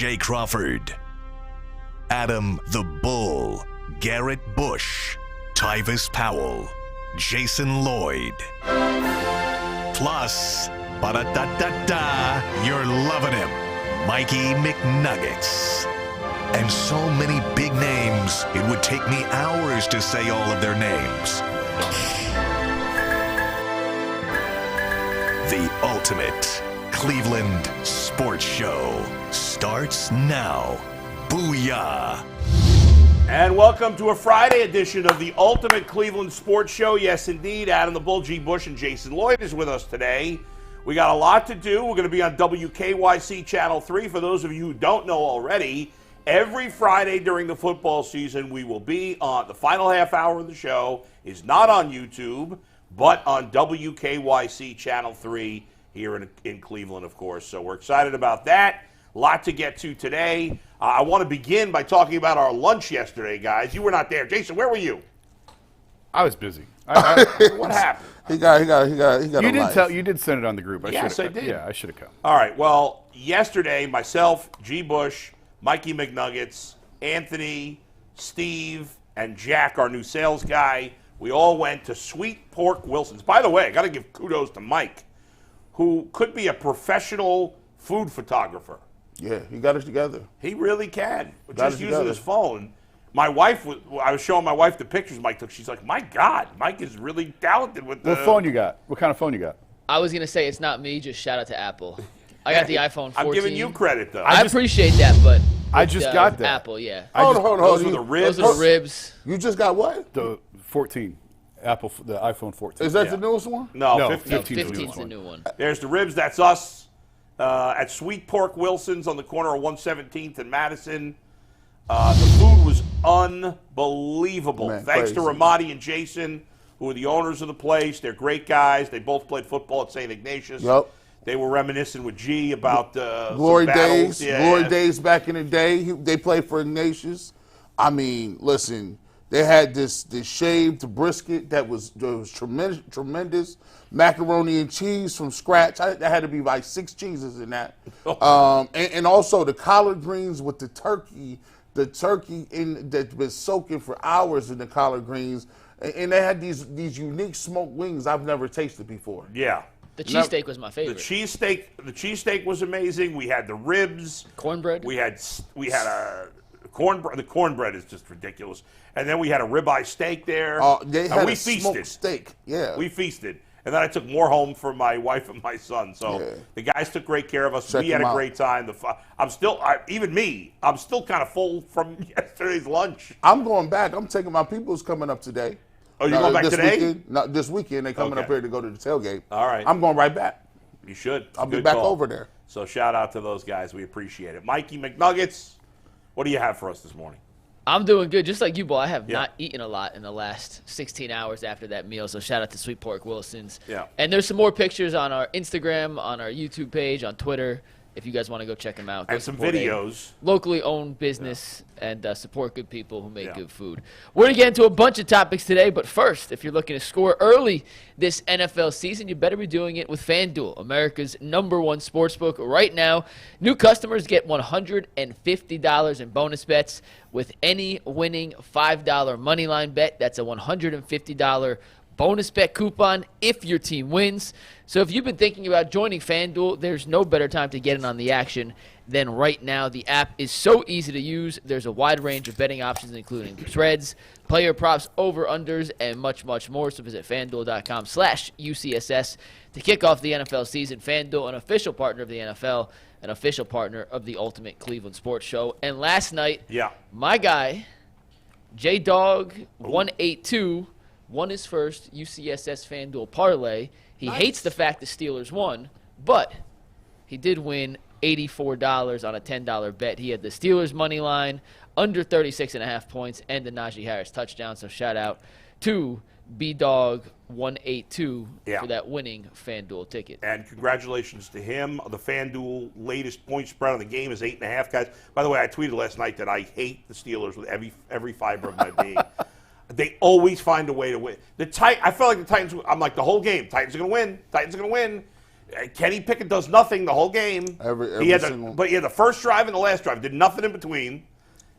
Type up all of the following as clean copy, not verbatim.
Jay Crawford, Adam the Bull, Garrett Bush, Tyvis Powell, Jason Lloyd. Plus, ba-da-da-da-da, you're loving him, Mikey McNuggets. And so many big names, it would take me hours to say all of their names. The ultimate Cleveland sports show starts now. Booyah! And welcome to a Friday edition of the Ultimate Cleveland Sports Show. Yes, indeed, Adam the Bull, G. Bush, and Jason Lloyd is with us today. We got a lot to do. We're going to be on WKYC Channel 3. For those of you who don't know already, every Friday during the football season, we will be on the final half hour of the show. Is not on YouTube, but on WKYC Channel 3 here in Cleveland, of course. So we're excited about that. A lot to get to today. I want to begin by talking about our lunch yesterday, guys. You were not there. Jason, where were you? I was busy. What happened? He got a life. You did send it on the group. Yes, I did. Yeah, I should have come. All right. Well, yesterday, myself, G. Bush, Mikey McNuggets, Anthony, Steve, and Jack, our new sales guy, we all went to Sweet Pork Wilson's. By the way, I got to give kudos to Mike, who could be a professional food photographer. Yeah, he got it together. He really can. Just using his phone. My wife, I was showing my wife the pictures Mike took. She's like, my God, Mike is really talented with the... What phone you got? What kind of phone you got? I was going to say it's not me. Just shout out to Apple. I got the iPhone 14. I'm giving you credit, though. I appreciate that, but... I just got that. Apple, yeah. Hold on. Those are the ribs. Those are the ribs. You just got what? The 14. The iPhone 14. Is that the newest one? No, No, 15. 15's the new one. There's the ribs. That's us at Sweet Pork Wilson's on the corner of 117th and Madison. The food was unbelievable. Man, Thanks to crazy. Ramadi and Jason, who are the owners of the place. They're great guys. They both played football at St. Ignatius. Yep. They were reminiscing with G about Glory some battles. days. Glory days back in the day. They played for Ignatius. I mean, listen, they had this shaved brisket that was tremendous. Macaroni and cheese from scratch. That had to be like 6 cheeses in that. And also the collard greens with the turkey that's been soaking for hours in the collard greens. And they had these unique smoked wings I've never tasted before. Yeah. The cheesesteak was my favorite. The cheesesteak was amazing. We had the ribs. Cornbread. We had a cornbread. The cornbread is just ridiculous. And then we had a ribeye steak there. They had we a smoked steak. Yeah. We feasted. And then I took more home for my wife and my son. So the guys took great care of us. Check we had them a out. great time. I'm still kind of full from yesterday's lunch. I'm going back. I'm taking my people's coming up today. Oh, you're going back today? This weekend. They're coming up here to go to the tailgate. All right. I'm going right back. You should. I'll be back over there. So shout out to those guys. We appreciate it. Mikey McNuggets, what do you have for us this morning? I'm doing good. Just like you, Bo, I have not eaten a lot in the last 16 hours after that meal, so shout out to Sweet Pork Wilson's. Yeah. And there's some more pictures on our Instagram, on our YouTube page, on Twitter, if you guys want to go check them out. Go And some support a videos. locally owned business and support good people who make good food. We're going to get into a bunch of topics today, but first, if you're looking to score early this NFL season, you better be doing it with FanDuel, America's #1 sportsbook. Right now, new customers get $150 in bonus bets with any winning $5 moneyline bet. That's a $150 bonus bet coupon if your team wins. So if you've been thinking about joining FanDuel, there's no better time to get in on the action than right now. The app is so easy to use. There's a wide range of betting options, including spreads, player props, over-unders, and much, much more. So visit FanDuel.com/UCSS to kick off the NFL season. FanDuel, an official partner of the NFL, an official partner of the Ultimate Cleveland Sports Show. And last night, my guy, J-Dog182, won his first UCSS FanDuel parlay. He hates the fact the Steelers won, but he did win $84 on a $10 bet. He had the Steelers money line, under 36.5 points, and the Najee Harris touchdown. So shout out to B-Dog182 for that winning FanDuel ticket. And congratulations to him. The FanDuel latest point spread on the game is 8.5, guys. By the way, I tweeted last night that I hate the Steelers with every fiber of my being. They always find a way to win. I felt like the Titans. I'm like the whole game. Titans are going to win. Titans are going to win. Kenny Pickett does nothing the whole game. Every he had single. But he had the first drive and the last drive. Did nothing in between.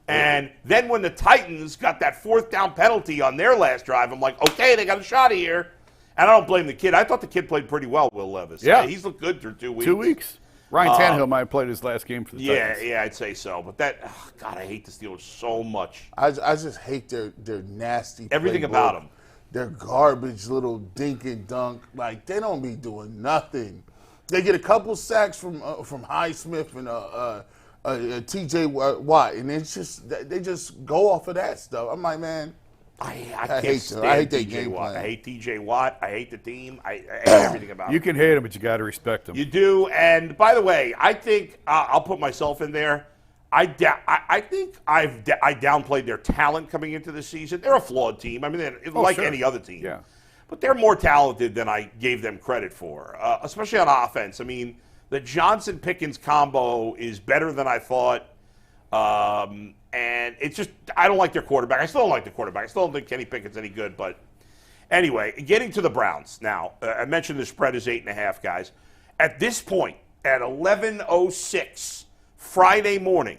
And then when the Titans got that 4th down penalty on their last drive, I'm like, okay, they got a shot here. And I don't blame the kid. I thought the kid played pretty well, Will Levis. Yeah. He's looked good through 2 weeks. 2 weeks. Ryan Tannehill might have played his last game for the Titans. Yeah, I'd say so. But God, I hate the Steelers so much. I just hate their nasty. Everything playbook. about them. Their garbage little dink and dunk. Like, they don't be doing nothing. They get a couple sacks from Highsmith and T.J. Watt, and it's just they just go off of that stuff. I'm like, man, I can't stand I hate that T.J. game Watt. plan. I hate T.J. Watt. I hate the team. I hate everything about You it. can hate him, but you got to respect him. You do. And by the way, I think I'll put myself in there. I think I downplayed their talent coming into the season. They're a flawed team. I mean, they're like sure. any other team. Yeah. But they're more talented than I gave them credit for, especially on offense. I mean, the Johnson-Pickens combo is better than I thought. And it's just, I don't like their quarterback. I still don't like the quarterback. I still don't think Kenny Pickett's any good. But anyway, getting to the Browns. Now, I mentioned the spread is 8.5, guys. At this point, at 11:06 Friday morning,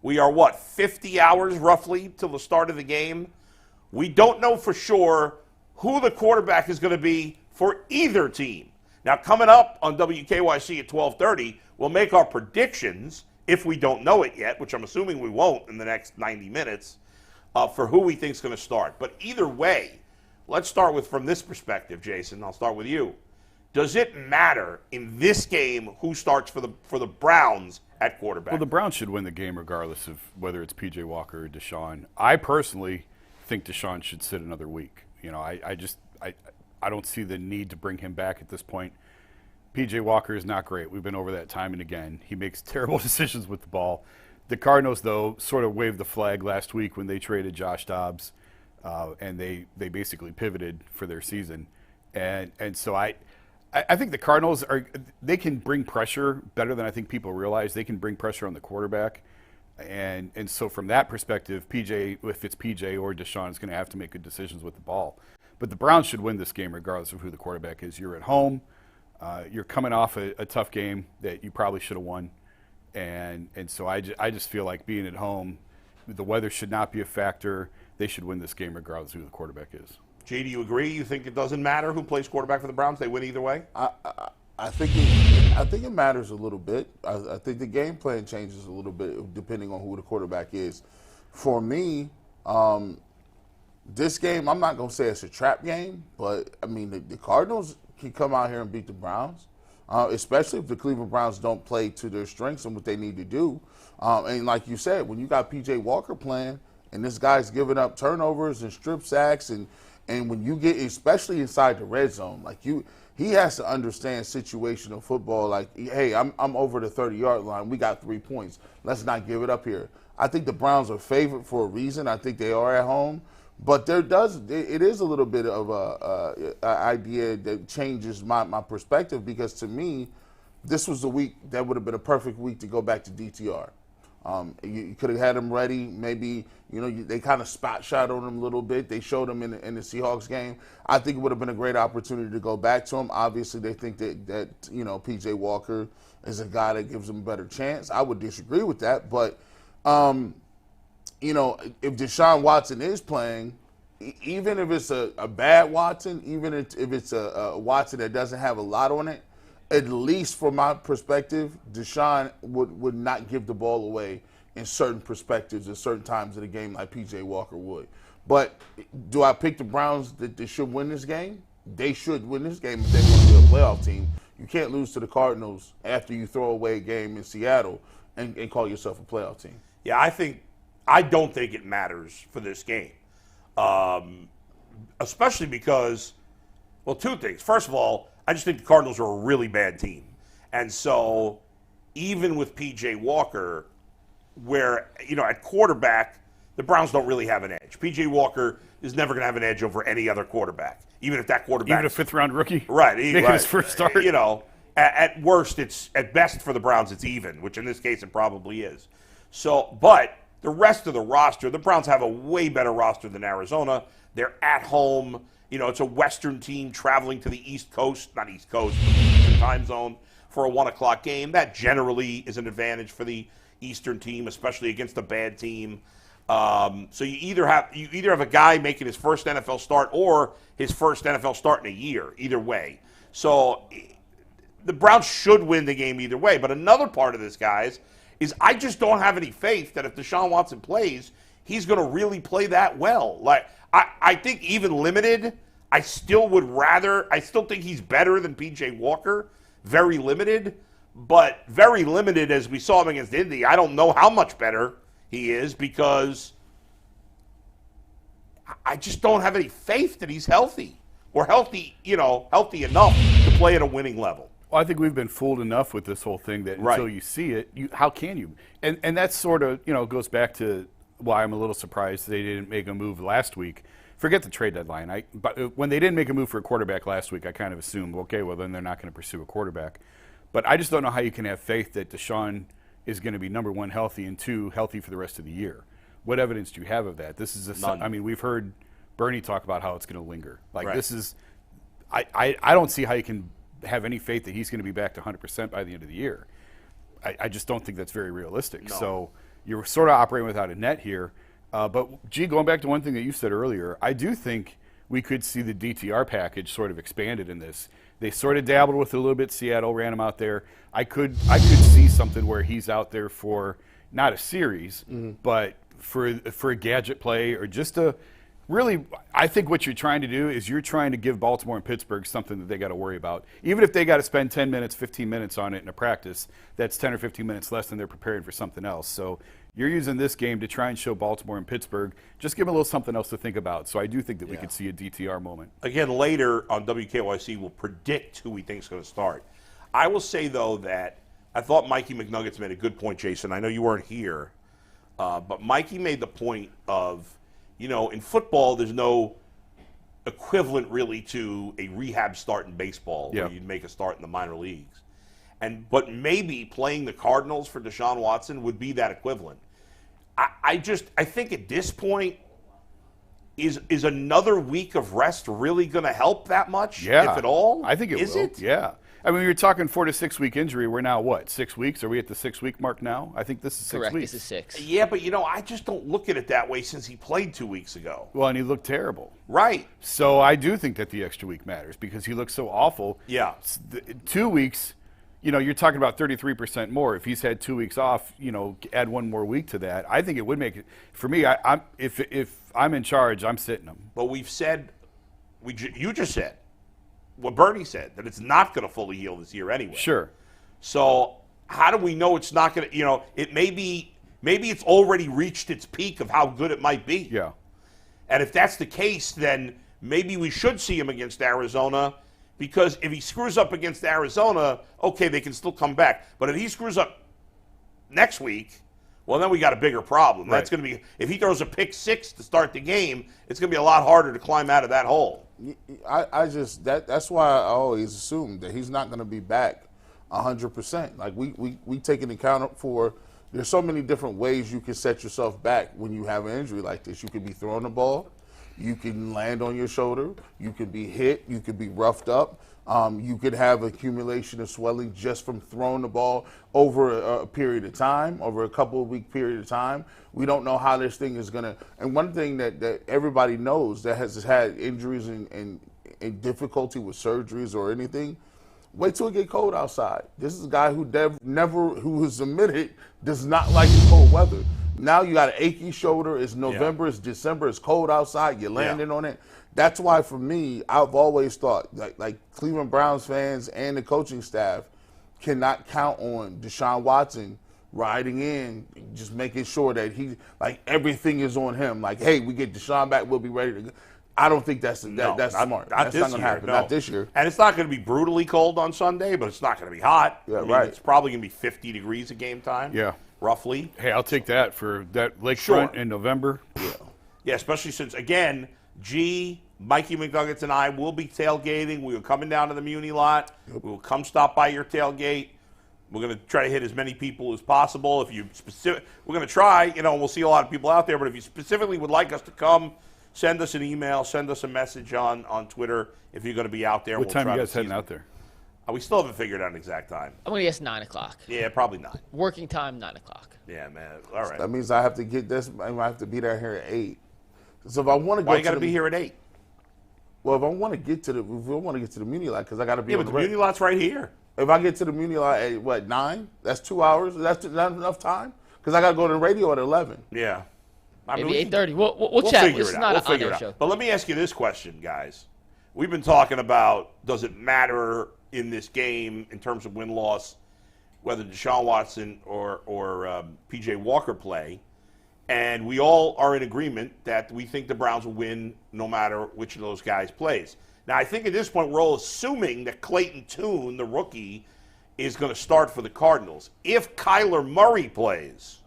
we are, 50 hours roughly till the start of the game? We don't know for sure who the quarterback is going to be for either team. Now, coming up on WKYC at 12:30, we'll make our predictions, if we don't know it yet, which I'm assuming we won't in the next 90 minutes, for who we think is going to start. But either way, let's start with from this perspective, Jason. I'll start with you. Does it matter in this game who starts for the Browns at quarterback? Well, the Browns should win the game regardless of whether it's P.J. Walker or Deshaun. I personally think Deshaun should sit another week. You know, I don't see the need to bring him back at this point. P.J. Walker is not great. We've been over that time and again. He makes terrible decisions with the ball. The Cardinals, though, sort of waved the flag last week when they traded Josh Dobbs, and they basically pivoted for their season. And so I think the Cardinals they can bring pressure better than I think people realize. They can bring pressure on the quarterback. And so from that perspective, if it's PJ or Deshaun, is going to have to make good decisions with the ball. But the Browns should win this game regardless of who the quarterback is. You're at home. You're coming off a tough game that you probably should have won. And so I just feel like being at home, the weather should not be a factor. They should win this game regardless of who the quarterback is. Jay, do you agree? You think it doesn't matter who plays quarterback for the Browns? They win either way? I think it matters a little bit. I think the game plan changes a little bit depending on who the quarterback is. For me, this game, I'm not going to say it's a trap game, but, I mean, the Cardinals can come out here and beat the Browns, especially if the Cleveland Browns don't play to their strengths and what they need to do. And like you said, when you got P.J. Walker playing and this guy's giving up turnovers and strip sacks and when you get, especially inside the red zone, like he has to understand situational football. Like, hey, I'm over the 30-yard line. We got 3 points. Let's not give it up here. I think the Browns are favored for a reason. I think they are at home. But it is a little bit of a idea that changes my perspective, because to me, this was a week that would have been a perfect week to go back to DTR. You could have had them ready. Maybe, they kind of spot shot on them a little bit. They showed them in the Seahawks game. I think it would have been a great opportunity to go back to them. Obviously, they think that P.J. Walker is a guy that gives them a better chance. I would disagree with that. But, if Deshaun Watson is playing, even if it's a bad Watson, even if it's a Watson that doesn't have a lot on it, at least from my perspective, Deshaun would not give the ball away in certain perspectives at certain times of the game like P.J. Walker would. But do I pick the Browns that they should win this game? They should win this game if they want to be a playoff team. You can't lose to the Cardinals after you throw away a game in Seattle and call yourself a playoff team. Yeah, I don't think it matters for this game, especially because, well, two things. First of all, I just think the Cardinals are a really bad team. And so even with P.J. Walker, where, at quarterback, the Browns don't really have an edge. P.J. Walker is never going to have an edge over any other quarterback, even if that quarterback. Even a fifth-round rookie? Right. Making his first start? At worst, at best for the Browns, it's even, which in this case it probably is. So, but the rest of the roster, the Browns have a way better roster than Arizona. They're at home. It's a Western team traveling to the East Coast, not East Coast, but the Eastern time zone for a 1 o'clock game. That generally is an advantage for the Eastern team, especially against a bad team. So you either have a guy making his first NFL start or his first NFL start in a year, either way. So the Browns should win the game either way. But another part of this, guys, is I just don't have any faith that if Deshaun Watson plays, he's going to really play that well. Like I think even limited, I still think he's better than P.J. Walker, very limited. But very limited, as we saw him against Indy, I don't know how much better he is because I just don't have any faith that he's healthy or healthy enough to play at a winning level. Well, I think we've been fooled enough with this whole thing that until you see it, how can you? And that's sort of, goes back to why I'm a little surprised they didn't make a move last week. Forget the trade deadline. But when they didn't make a move for a quarterback last week, I kind of assumed, okay, well, then they're not going to pursue a quarterback. But I just don't know how you can have faith that Deshaun is going to be, number one, healthy, and two, healthy for the rest of the year. What evidence do you have of that? This is we've heard Bernie talk about how it's going to linger. This is, I don't see how you can have any faith that he's going to be back to 100% by the end of the year. I just don't think that's very realistic. No. So you're sort of operating without a net here. But going back to one thing that you said earlier, I do think we could see the DTR package sort of expanded in this. They sort of dabbled with it a little bit. Seattle ran him out there. I could see something where he's out there for not a series, but for a gadget play or just a really. I think what you're trying to do is you're trying to give Baltimore and Pittsburgh something that they got to worry about. Even if they got to spend 10 minutes, 15 minutes on it in a practice, that's 10 or 15 minutes less than they're preparing for something else. So you're using this game to try and show Baltimore and Pittsburgh, just give them a little something else to think about. So I do think that we could see a DTR moment. Again, later on WKYC, we'll predict who we think is going to start. I will say, though, that I thought Mikey McNuggets made a good point, Jason. I know you weren't here, but Mikey made the point of, in football, there's no equivalent really to a rehab start in baseball where you'd make a start in the minor leagues. But maybe playing the Cardinals for Deshaun Watson would be that equivalent. I think at this point, is another week of rest really going to help that much, if at all? I think it will. Is it? Yeah. I mean, you're talking 4 to 6 week injury. We're now, 6 weeks? Are we at the 6 week mark now? I think this is 6 Correct, weeks. this is 6. Yeah, but, I just don't look at it that way since he played 2 weeks ago. Well, and he looked terrible. Right. So I do think that the extra week matters because he looked so awful. Yeah. 2 weeks, you're talking about 33% more. If he's had 2 weeks off, add one more week to that. I think it would make it, for me, if I'm in charge, I'm sitting him. But we've said, you just said, what Bernie said, that it's not going to fully heal this year anyway. Sure. So how do we know it's not going to, it maybe it's already reached its peak of how good it might be. Yeah. And if that's the case, then maybe we should see him against Arizona, because if he screws up against Arizona, okay, they can still come back. But if he screws up next week, well, then we got a bigger problem. Right. That's going to be, if he throws a pick 6 to start the game, it's going to be a lot harder to climb out of that hole. That's why I always assume that he's not going to be back 100%. Like we take into account for, there's so many different ways you can set yourself back when you have an injury like this. You could be throwing the ball, you can land on your shoulder, you could be hit, you could be roughed up. You could have accumulation of swelling just from throwing the ball over a period of time, over a couple of week period of time. We don't know how this thing is going to. And one thing that everybody knows that has had injuries and difficulty with surgeries or anything, wait till it get cold outside. This is a guy who who has admitted does not like the cold weather. Now you got an achy shoulder. It's November, it's December, it's cold outside. You're landing on it. That's why, for me, I've always thought like Cleveland Browns fans and the coaching staff cannot count on Deshaun Watson riding in, just making sure that everything is on him. Like, hey, we get Deshaun back, we'll be ready to go. I don't think that's smart. That's not going to happen. No. Not this year. And it's not going to be brutally cold on Sunday, but it's not going to be hot. Yeah, right. It's probably going to be 50 degrees at game time. Yeah. Roughly. Hey, I'll take that for that lakefront in November. Yeah, especially since, again, Mikey McNuggets and I will be tailgating. We will coming down to the Muni lot. Yep. We will come stop by your tailgate. We're going to try to hit as many people as possible. If you we're going to try, and we'll see a lot of people out there. But if you specifically would like us to come, send us an email, send us a message on Twitter if you're going to be out there. What time are you guys heading out there? We still haven't figured out an exact time. I'm going to guess 9 o'clock. Yeah, probably 9. Working time, 9 o'clock. Yeah, man. All right. That means I have to get this. I have to be there here at 8. So if I want to go, Why you got to be here at 8? Well, if I want to get to the Muni lot, because I got to be. Yeah, but the Muni lot's right here. If I get to the Muni lot at 9, that's 2 hours. That's not enough time because I got to go to the radio at 11. Yeah. Maybe 8:30. We'll chat. Figure This it is out. not We'll an figure on-air it show. out. But let me ask you this question, guys. We've been talking about, does it matter in this game in terms of win-loss whether Deshaun Watson or P.J. Walker play? And we all are in agreement that we think the Browns will win no matter which of those guys plays. Now, I think at this point we're all assuming that Clayton Tune, the rookie, is going to start for the Cardinals. If Kyler Murray plays,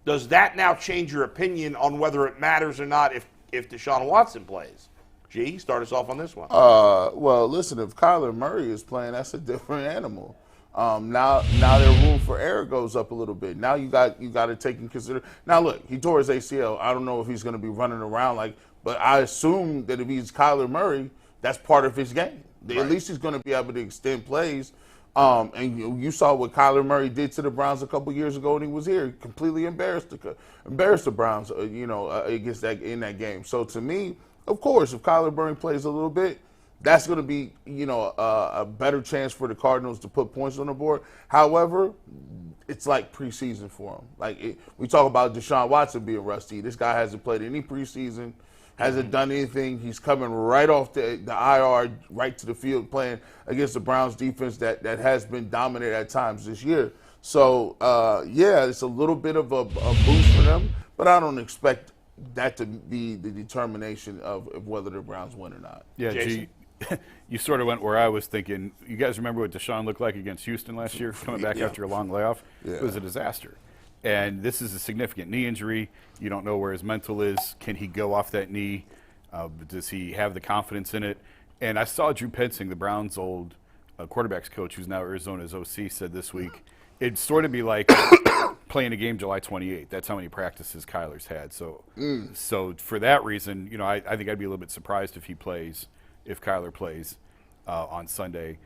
does that now change your opinion on whether it matters or not if Deshaun Watson plays? G, start us off on this one. Well, listen, if Kyler Murray is playing, that's a different animal. Now their room for error goes up a little bit. Now you got to take in consideration. Now look, he tore his ACL. I don't know if he's going to be running around but I assume that if he's Kyler Murray, that's part of his game. Right. At least he's going to be able to extend plays. And you saw what Kyler Murray did to the Browns a couple years ago when he was here. Completely embarrassed the Browns, against in that game. So to me, of course, if Kyler Murray plays a little bit, that's going to be, a better chance for the Cardinals to put points on the board. However, it's like preseason for him. We talk about Deshaun Watson being rusty. This guy hasn't played any preseason, hasn't done anything. He's coming right off the IR, right to the field, playing against the Browns defense that has been dominant at times this year. So, it's a little bit of a boost for them, but I don't expect that to be the determination of whether the Browns win or not. Yeah, Jason? You sort of went where I was thinking. You guys remember what Deshaun looked like against Houston last year, coming back after a long layoff? Yeah. It was a disaster. And this is a significant knee injury. You don't know where his mental is. Can he go off that knee? Does he have the confidence in it? And I saw Drew Petzing, the Browns' old quarterbacks coach, who's now Arizona's OC, said this week, it'd sort of be like playing a game July 28th. That's how many practices Kyler's had. So for that reason, I think I'd be a little bit surprised if Kyler plays on Sunday.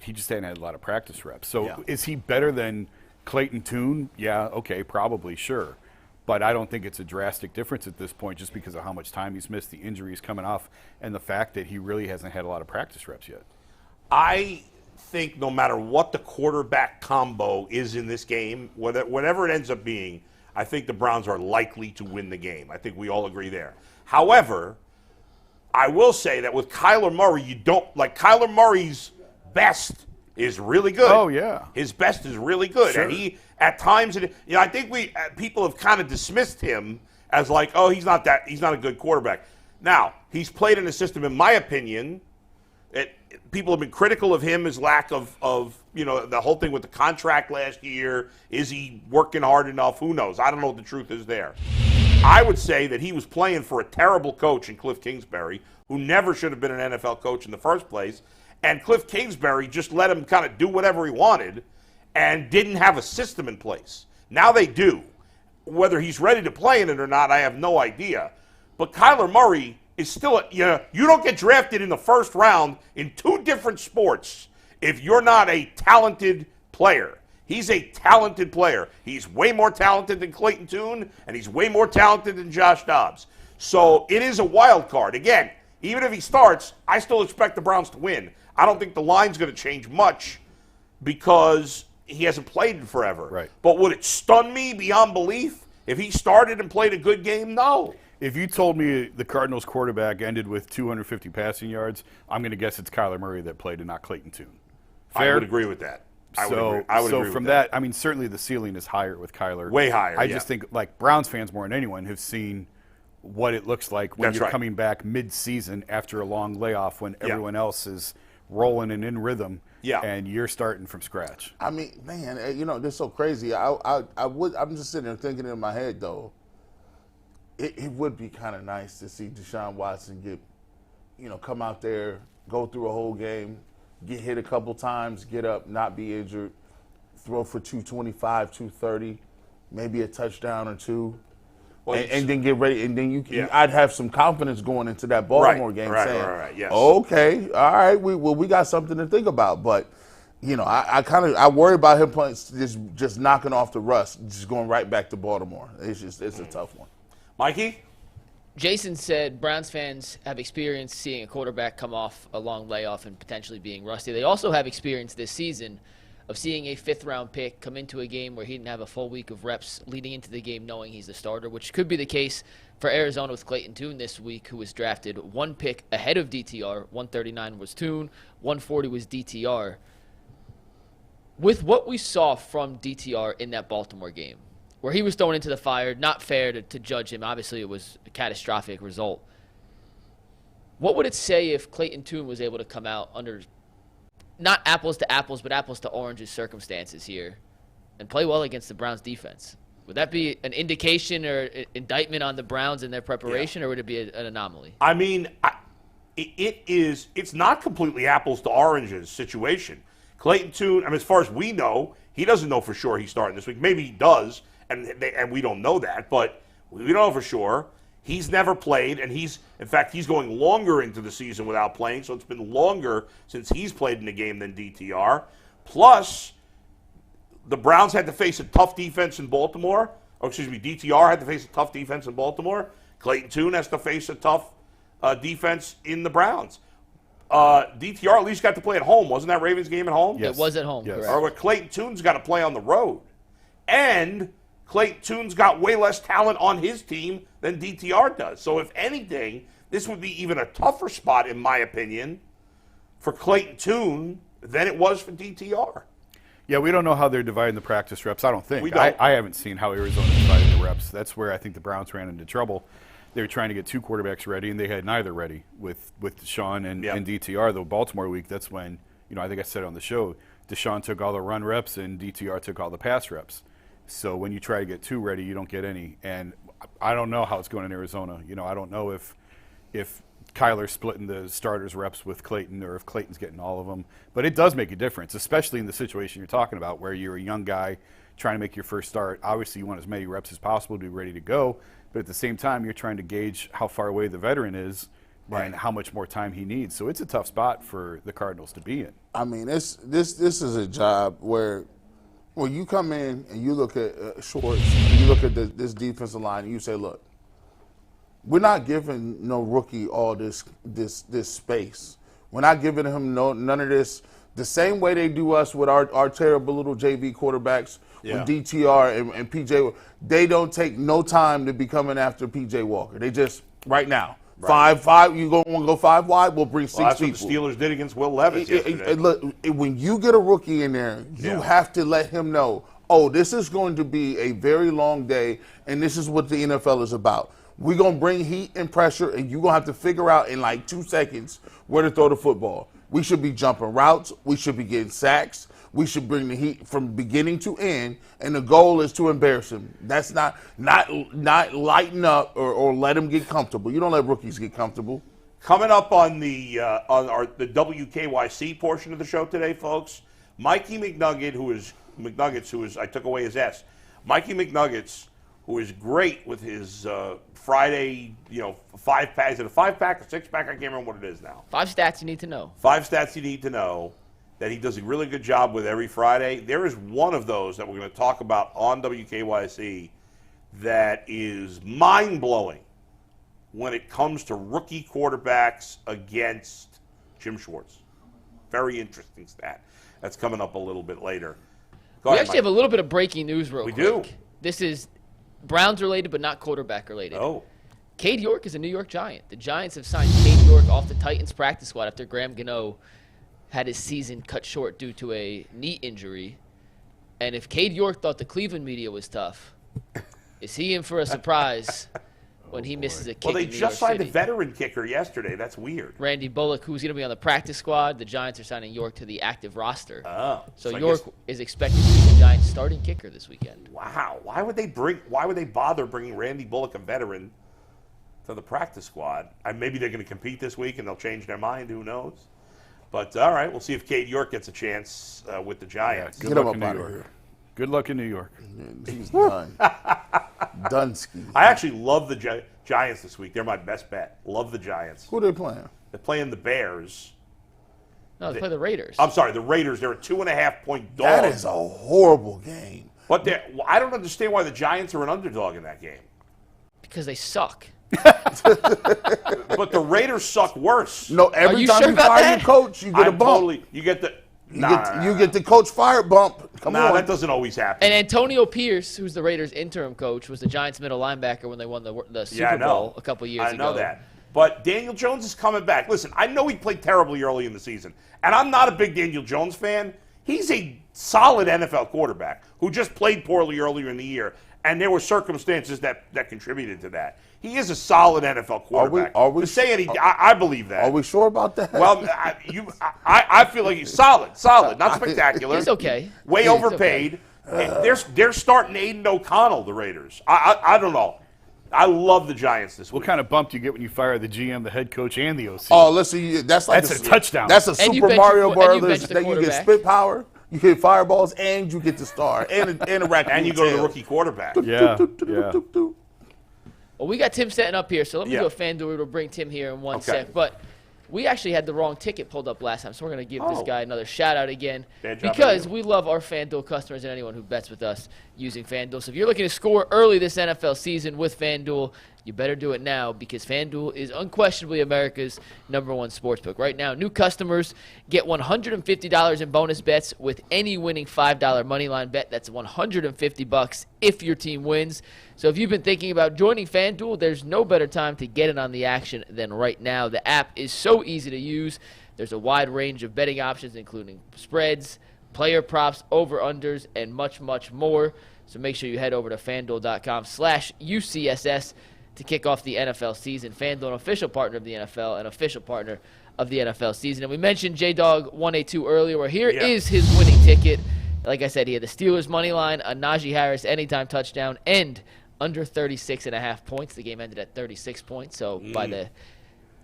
He just hadn't had a lot of practice reps. So is he better than Clayton Tune? Yeah, okay, probably, sure. But I don't think it's a drastic difference at this point just because of how much time he's missed, the injuries coming off, and the fact that he really hasn't had a lot of practice reps yet. I think no matter what the quarterback combo is in this game, whatever it ends up being, I think the Browns are likely to win the game. I think we all agree there. However, I will say that with Kyler Murray, Kyler Murray's best is really good. Oh, yeah. His best is really good. Sure. And he, at times, I think people have kind of dismissed him as he's not a good quarterback. Now, he's played in a system, in my opinion, people have been critical of him, his lack of the whole thing with the contract last year. Is he working hard enough? Who knows? I don't know what the truth is there. I would say that he was playing for a terrible coach in Cliff Kingsbury, who never should have been an NFL coach in the first place. And Cliff Kingsbury just let him kind of do whatever he wanted and didn't have a system in place. Now they do. Whether he's ready to play in it or not, I have no idea. But Kyler Murray is still, you don't get drafted in the first round in 2 different sports if you're not a talented player. He's a talented player. He's way more talented than Clayton Tune, and he's way more talented than Josh Dobbs. So it is a wild card. Again, even if he starts, I still expect the Browns to win. I don't think the line's going to change much because he hasn't played in forever. Right. But would it stun me beyond belief if he started and played a good game? No. If you told me the Cardinals quarterback ended with 250 passing yards, I'm going to guess it's Kyler Murray that played and not Clayton Tune. Fair? I would agree with that. I would agree with from that. I mean, certainly the ceiling is higher with Kyler. Way higher, I just think, Browns fans more than anyone have seen what it looks like when you're coming back mid-season after a long layoff when everyone else is rolling and in rhythm, and you're starting from scratch. I mean, man, this is so crazy. I'm just sitting there thinking in my head, though, it would be kind of nice to see Deshaun Watson come out there, go through a whole game, get hit a couple times, get up, not be injured, throw for 225, 230, maybe a touchdown or two. Well, And then get ready, and then Yeah. I'd have some confidence going into that Baltimore game, saying, right, yes. "Okay, all right, we got something to think about." But I worry about him playing, just knocking off the rust, just going right back to Baltimore. It's a tough one. Mikey? Jason said Browns fans have experienced seeing a quarterback come off a long layoff and potentially being rusty. They also have experience this season of seeing a fifth-round pick come into a game where he didn't have a full week of reps leading into the game knowing he's the starter, which could be the case for Arizona with Clayton Tune this week, who was drafted one pick ahead of DTR. 139 was Tune, 140 was DTR. With what we saw from DTR in that Baltimore game, where he was thrown into the fire, not fair to judge him. Obviously, it was a catastrophic result. What would it say if Clayton Tune was able to come out under not apples to apples, but apples to oranges circumstances here and play well against the Browns defense? Would that be an indication or indictment on the Browns and their preparation, or would it be an anomaly? I mean, it's not completely apples to oranges situation. Clayton Tune, I mean, as far as we know, he doesn't know for sure he's starting this week. Maybe he does, and we don't know that, but we don't know for sure. He's never played, and in fact, he's going longer into the season without playing, so it's been longer since he's played in the game than DTR. Plus, the Browns had to face a tough defense in Baltimore. DTR had to face a tough defense in Baltimore. Clayton Tune has to face a tough defense in the Browns. DTR at least got to play at home. Wasn't that Ravens game at home? Yes. It was at home, Yes. correct. Or Clayton Tune's got to play on the road. And Clayton Tune's got way less talent on his team than DTR does. So if anything, this would be even a tougher spot, in my opinion, for Clayton Tune than it was for DTR. Yeah, we don't know how they're dividing the practice reps. I don't think. We don't. I haven't seen how Arizona's dividing the reps. That's where I think the Browns ran into trouble. They were trying to get two quarterbacks ready, and they had neither ready with Deshaun and DTR. The Baltimore week, that's when, I think I said on the show, Deshaun took all the run reps and DTR took all the pass reps. So when you try to get two ready, you don't get any. And I don't know how it's going in Arizona. I don't know if Kyler's splitting the starters reps with Clayton or if Clayton's getting all of them. But it does make a difference, especially in the situation you're talking about where you're a young guy trying to make your first start. Obviously, you want as many reps as possible to be ready to go. But at the same time, you're trying to gauge how far away the veteran is and how much more time he needs. So it's a tough spot for the Cardinals to be in. I mean, this is a job where when you come in and you look at Schwartz, and you look at this defensive line, and you say, look, we're not giving no rookie all this space. We're not giving him none of this. The same way they do us with our terrible little JV quarterbacks with DTR and PJ. They don't take no time to be coming after PJ Walker. They just, right now, 5-5, you want to go 5 wide, we'll bring 6 That's people. what the Steelers did against Will Levis yesterday. Look, when you get a rookie in there, you have to let him know, this is going to be a very long day, and this is what the NFL is about. We're going to bring heat and pressure, and you're going to have to figure out in like 2 seconds where to throw the football. We should be jumping routes. We should be getting sacks. We should bring the heat from beginning to end, and the goal is to embarrass him. That's not lighten up or let him get comfortable. You don't let rookies get comfortable. Coming up on the WKYC portion of the show today, folks, Mikey McNuggets, who is I took away his S. Mikey McNuggets, who is great with his Friday, 5-pack. Is it a 5-pack, a 6-pack? I can't remember what it is now. 5 stats you need to know. 5 stats you need to know that he does a really good job with every Friday. There is one of those that we're going to talk about on WKYC that is mind-blowing when it comes to rookie quarterbacks against Jim Schwartz. Very interesting stat. That's coming up a little bit later. We actually have a little bit of breaking news real quick. We do. This is Browns related, but not quarterback related. Oh. Kade York is a New York Giant. The Giants have signed Kade York off the Titans practice squad after Graham Gano had his season cut short due to a knee injury. And if Kade York thought the Cleveland media was tough, is he in for a surprise when he misses a kick Well, they in New just York signed City? a veteran kicker yesterday. That's weird. Randy Bullock, who's going to be on the practice squad. The Giants are signing York to the active roster. Oh. So I York guess- is expected to be the Giants' starting kicker this weekend. Wow. Why would they bother bringing Randy Bullock, a veteran, to the practice squad? Maybe they're going to compete this week and they'll change their mind. Who knows? But all right, we'll see if Kade York gets a chance with the Giants. Good Get him luck in up New out of York. here. Good luck in New York. He's done. Dunsky. I actually love the Giants this week. They're my best bet. Love the Giants. Who they playing? They're playing the Bears. No, they play the Raiders. I'm sorry, the Raiders. They're a 2.5-point dog. That is a horrible game. But I don't understand why the Giants are an underdog in that game. Because they suck. But the Raiders suck worse. No, every you time sure you about fire that? your coach, you get a I'm bump. totally. You get the. You get the coach fired bump. Come on. that doesn't always happen. And Antonio Pierce, who's the Raiders' interim coach, was the Giants' middle linebacker when they won the Super Bowl a couple years ago. I know that. But Daniel Jones is coming back. Listen, I know he played terribly early in the season, and I'm not a big Daniel Jones fan. He's a solid NFL quarterback who just played poorly earlier in the year, and there were circumstances that contributed to that. He is a solid NFL quarterback. To say anything, I believe that. Are we sure about that? Well, I feel like he's solid, not spectacular. He's okay. Way He's overpaid. They're starting Aiden O'Connell, the Raiders. I don't know. I love the Giants this week. What kind of bump do you get when you fire the GM, the head coach, and the OC? Oh, listen, that's a touchdown. That's a And you Super bench Mario your- and you Brothers. bench the Then you get quarterback. spit power, you get fireballs, and you get the star, and a raccoon and you go to the tail. rookie quarterback. Yeah. Well, we got Tim setting up here, so let me Yeah. do a FanDuel. We'll bring Tim here in one Okay. sec. But we actually had the wrong ticket pulled up last time, so we're going to give this Oh. guy another shout-out again Bad job, because FanDuel. we love our FanDuel customers and anyone who bets with us using FanDuel. So if you're looking to score early this NFL season with FanDuel, you better do it now because FanDuel is unquestionably America's #1 sportsbook. Right now, new customers get $150 in bonus bets with any winning $5 moneyline bet. That's $150 if your team wins. So if you've been thinking about joining FanDuel, there's no better time to get in on the action than right now. The app is so easy to use. There's a wide range of betting options, including spreads, player props, over-unders, and much, much more. So make sure you head over to FanDuel.com/UCSS to kick off the NFL season. FanDuel, an official partner of the NFL, an official partner of the NFL season. And we mentioned J-Dog 182 earlier, where here is his winning ticket. Like I said, he had the Steelers money line, a Najee Harris anytime touchdown, and under 36.5 points. The game ended at 36 points. So by the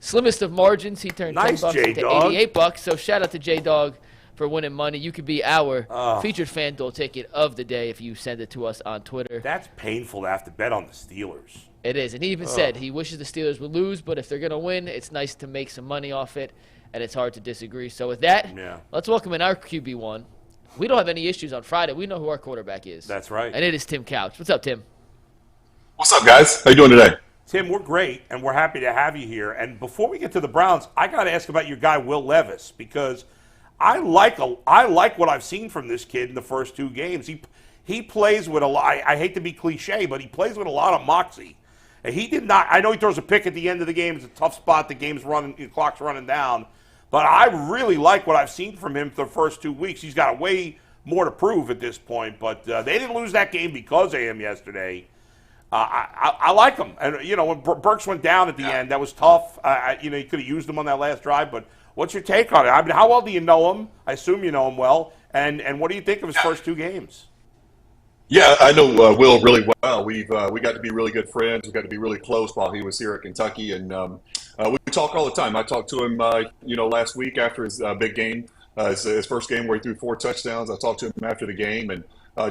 slimmest of margins, he turned Nice, $10 into J-Dog. $88. So shout out to J-Dog for winning money. You could be our featured FanDuel ticket of the day if you send it to us on Twitter. That's painful to have to bet on the Steelers. It is. And he even said he wishes the Steelers would lose, but if they're going to win, it's nice to make some money off it, and it's hard to disagree. So with that, let's welcome in our QB1. We don't have any issues on Friday. We know who our quarterback is. That's right. And it is Tim Couch. What's up, Tim? What's up, guys? How you doing today? Tim, we're great, and we're happy to have you here. And before we get to the Browns, I got to ask about your guy, Will Levis, because I like what I've seen from this kid in the first two games. He plays with a lot. I hate to be cliche, but he plays with a lot of moxie. And he did not. I know he throws a pick at the end of the game. It's a tough spot. The clock's running down. But I really like what I've seen from him for the first 2 weeks. He's got way more to prove at this point. But they didn't lose that game because of him yesterday. I like him. And, when Burks went down at the end, that was tough. You could have used him on that last drive. But what's your take on it? I mean, how well do you know him? I assume you know him well. And what do you think of his first two games? Yeah, I know Will really well. We got to be really good friends. We got to be really close while he was here at Kentucky, and we talk all the time. I talked to him, last week after his big game, his first game where he threw 4 touchdowns. I talked to him after the game and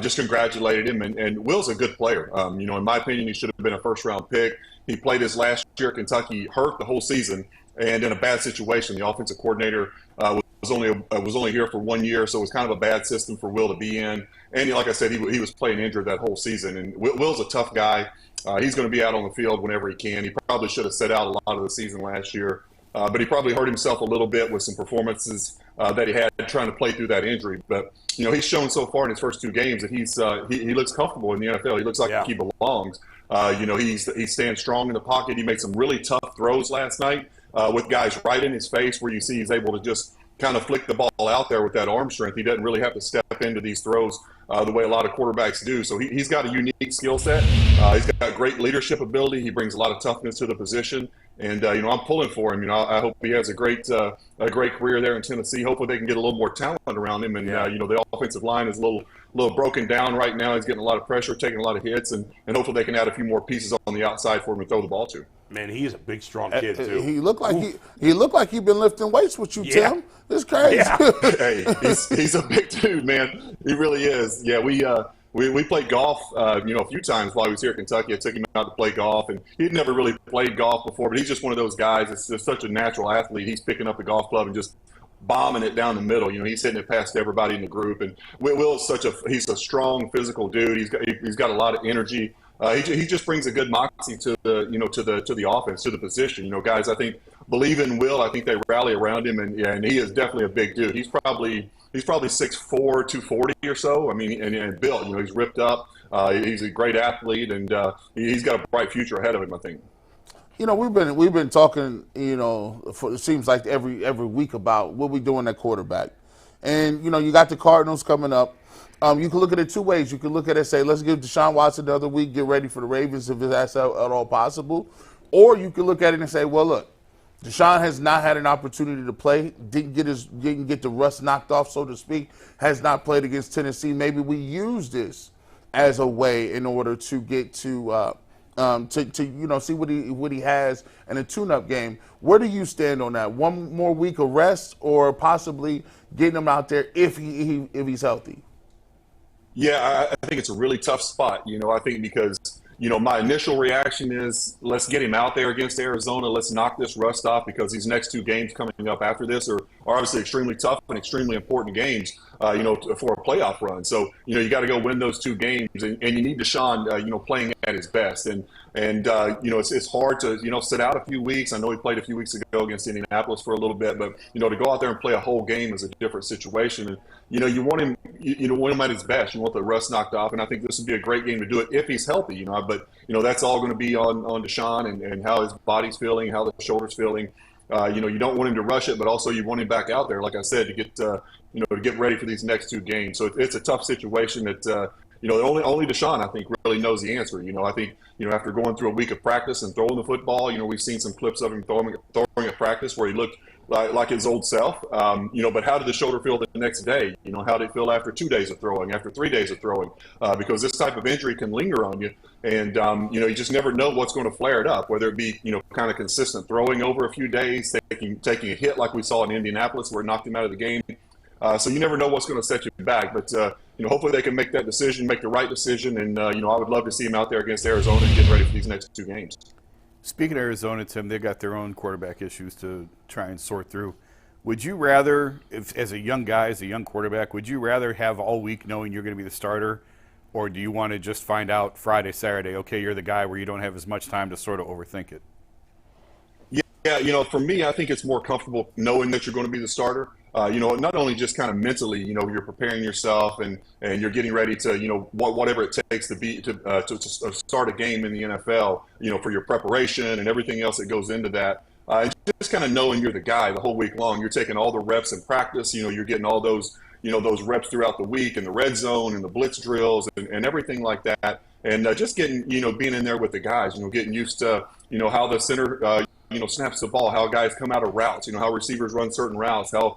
just congratulated him. And Will's a good player. In my opinion, he should have been a first-round pick. He played his last year at Kentucky, hurt the whole season, and in a bad situation. The offensive coordinator was only here for 1 year, so it was kind of a bad system for Will to be in. And like I said, he was playing injured that whole season. And Will's a tough guy. He's going to be out on the field whenever he can. He probably should have set out a lot of the season last year, but he probably hurt himself a little bit with some performances that he had trying to play through that injury. But he's shown so far in his first 2 games that he looks comfortable in the NFL. He looks like he belongs. He stands strong in the pocket. He made some really tough throws last night with guys right in his face, where you see he's able to just kind of flick the ball out there with that arm strength. He doesn't really have to step into these throws the way a lot of quarterbacks do. So he's got a unique skill set. He's got great leadership ability. He brings a lot of toughness to the position. And, I'm pulling for him. I hope he has a great career there in Tennessee. Hopefully they can get a little more talent around him. And, the offensive line is a little broken down right now. He's getting a lot of pressure, taking a lot of hits, and hopefully they can add a few more pieces on the outside for him to throw the ball to. Man, he is a big, strong kid too. He looked like he looked like he'd been lifting weights with you, Yeah. Tim. It's crazy. Yeah. Hey, he's a big dude, man. He really is. Yeah, we played golf, a few times while he was here in Kentucky. I took him out to play golf, and he'd never really played golf before, but he's just one of those guys that's just such a natural athlete. He's picking up the golf club and just bombing it down the middle. He's hitting it past everybody in the group. And Will's he's a strong physical dude. He's got a lot of energy. He just brings a good moxie to the offense, to the position. Guys, I think believe in Will. I think they rally around him, and he is definitely a big dude. He's probably 6'4", 240 or so. I mean, and built. He's ripped up. He's a great athlete, and he's got a bright future ahead of him, I think. We've been talking, for it seems like every week about what we doing at quarterback, and you got the Cardinals coming up. You can look at it two ways. You can look at it and say, let's give Deshaun Watson the other week, get ready for the Ravens if that's at all possible, or you can look at it and say, well, look, Deshaun has not had an opportunity to play, didn't get the rust knocked off, so to speak, has not played against Tennessee. Maybe we use this as a way in order to get to see what he has in a tune-up game. Where do you stand on that? One more week of rest, or possibly getting him out there if he's healthy? Yeah, I think it's a really tough spot. I think because my initial reaction is let's get him out there against Arizona. Let's knock this rust off, because these next two games coming up after this are obviously extremely tough and extremely important games, for a playoff run. So, you got to go win those two games, and you need Deshaun, playing at his best. And it's hard to, sit out a few weeks. I know he played a few weeks ago against Indianapolis for a little bit, but, to go out there and play a whole game is a different situation. And, you want him at his best. You want the rust knocked off, and I think this would be a great game to do it if he's healthy, But, that's all going to be on Deshaun and how his body's feeling, how the shoulder's feeling. You don't want him to rush it, but also you want him back out there, like I said, to get ready for these next two games. So it's a tough situation that, only Deshaun, I think, really knows the answer. I think, after going through a week of practice and throwing the football, we've seen some clips of him throwing at practice where he looked like his old self. But how did the shoulder feel the next day? How did it feel after 2 days of throwing, after 3 days of throwing? Because this type of injury can linger on you. And, you just never know what's going to flare it up, whether it be, kind of consistent throwing over a few days, taking a hit like we saw in Indianapolis where it knocked him out of the game. So you never know what's going to set you back. But, hopefully they can make that decision, make the right decision. And, I would love to see him out there against Arizona and get ready for these next two games. Speaking of Arizona, Tim, they've got their own quarterback issues to try and sort through. Would you rather, as a young guy, as a young quarterback, would you rather have all week knowing you're going to be the starter, or do you want to just find out Friday, Saturday, okay, you're the guy where you don't have as much time to sort of overthink it? Yeah, for me, I think it's more comfortable knowing that you're going to be the starter. Not only just kind of mentally, you're preparing yourself and you're getting ready to, whatever it takes to start a game in the NFL, for your preparation and everything else that goes into that. Just kind of knowing you're the guy the whole week long. You're taking all the reps in practice. You're getting all those, those reps throughout the week in the red zone and the blitz drills and everything like that. And just getting, being in there with the guys, getting used to, how the center, snaps the ball, how guys come out of routes, how receivers run certain routes, how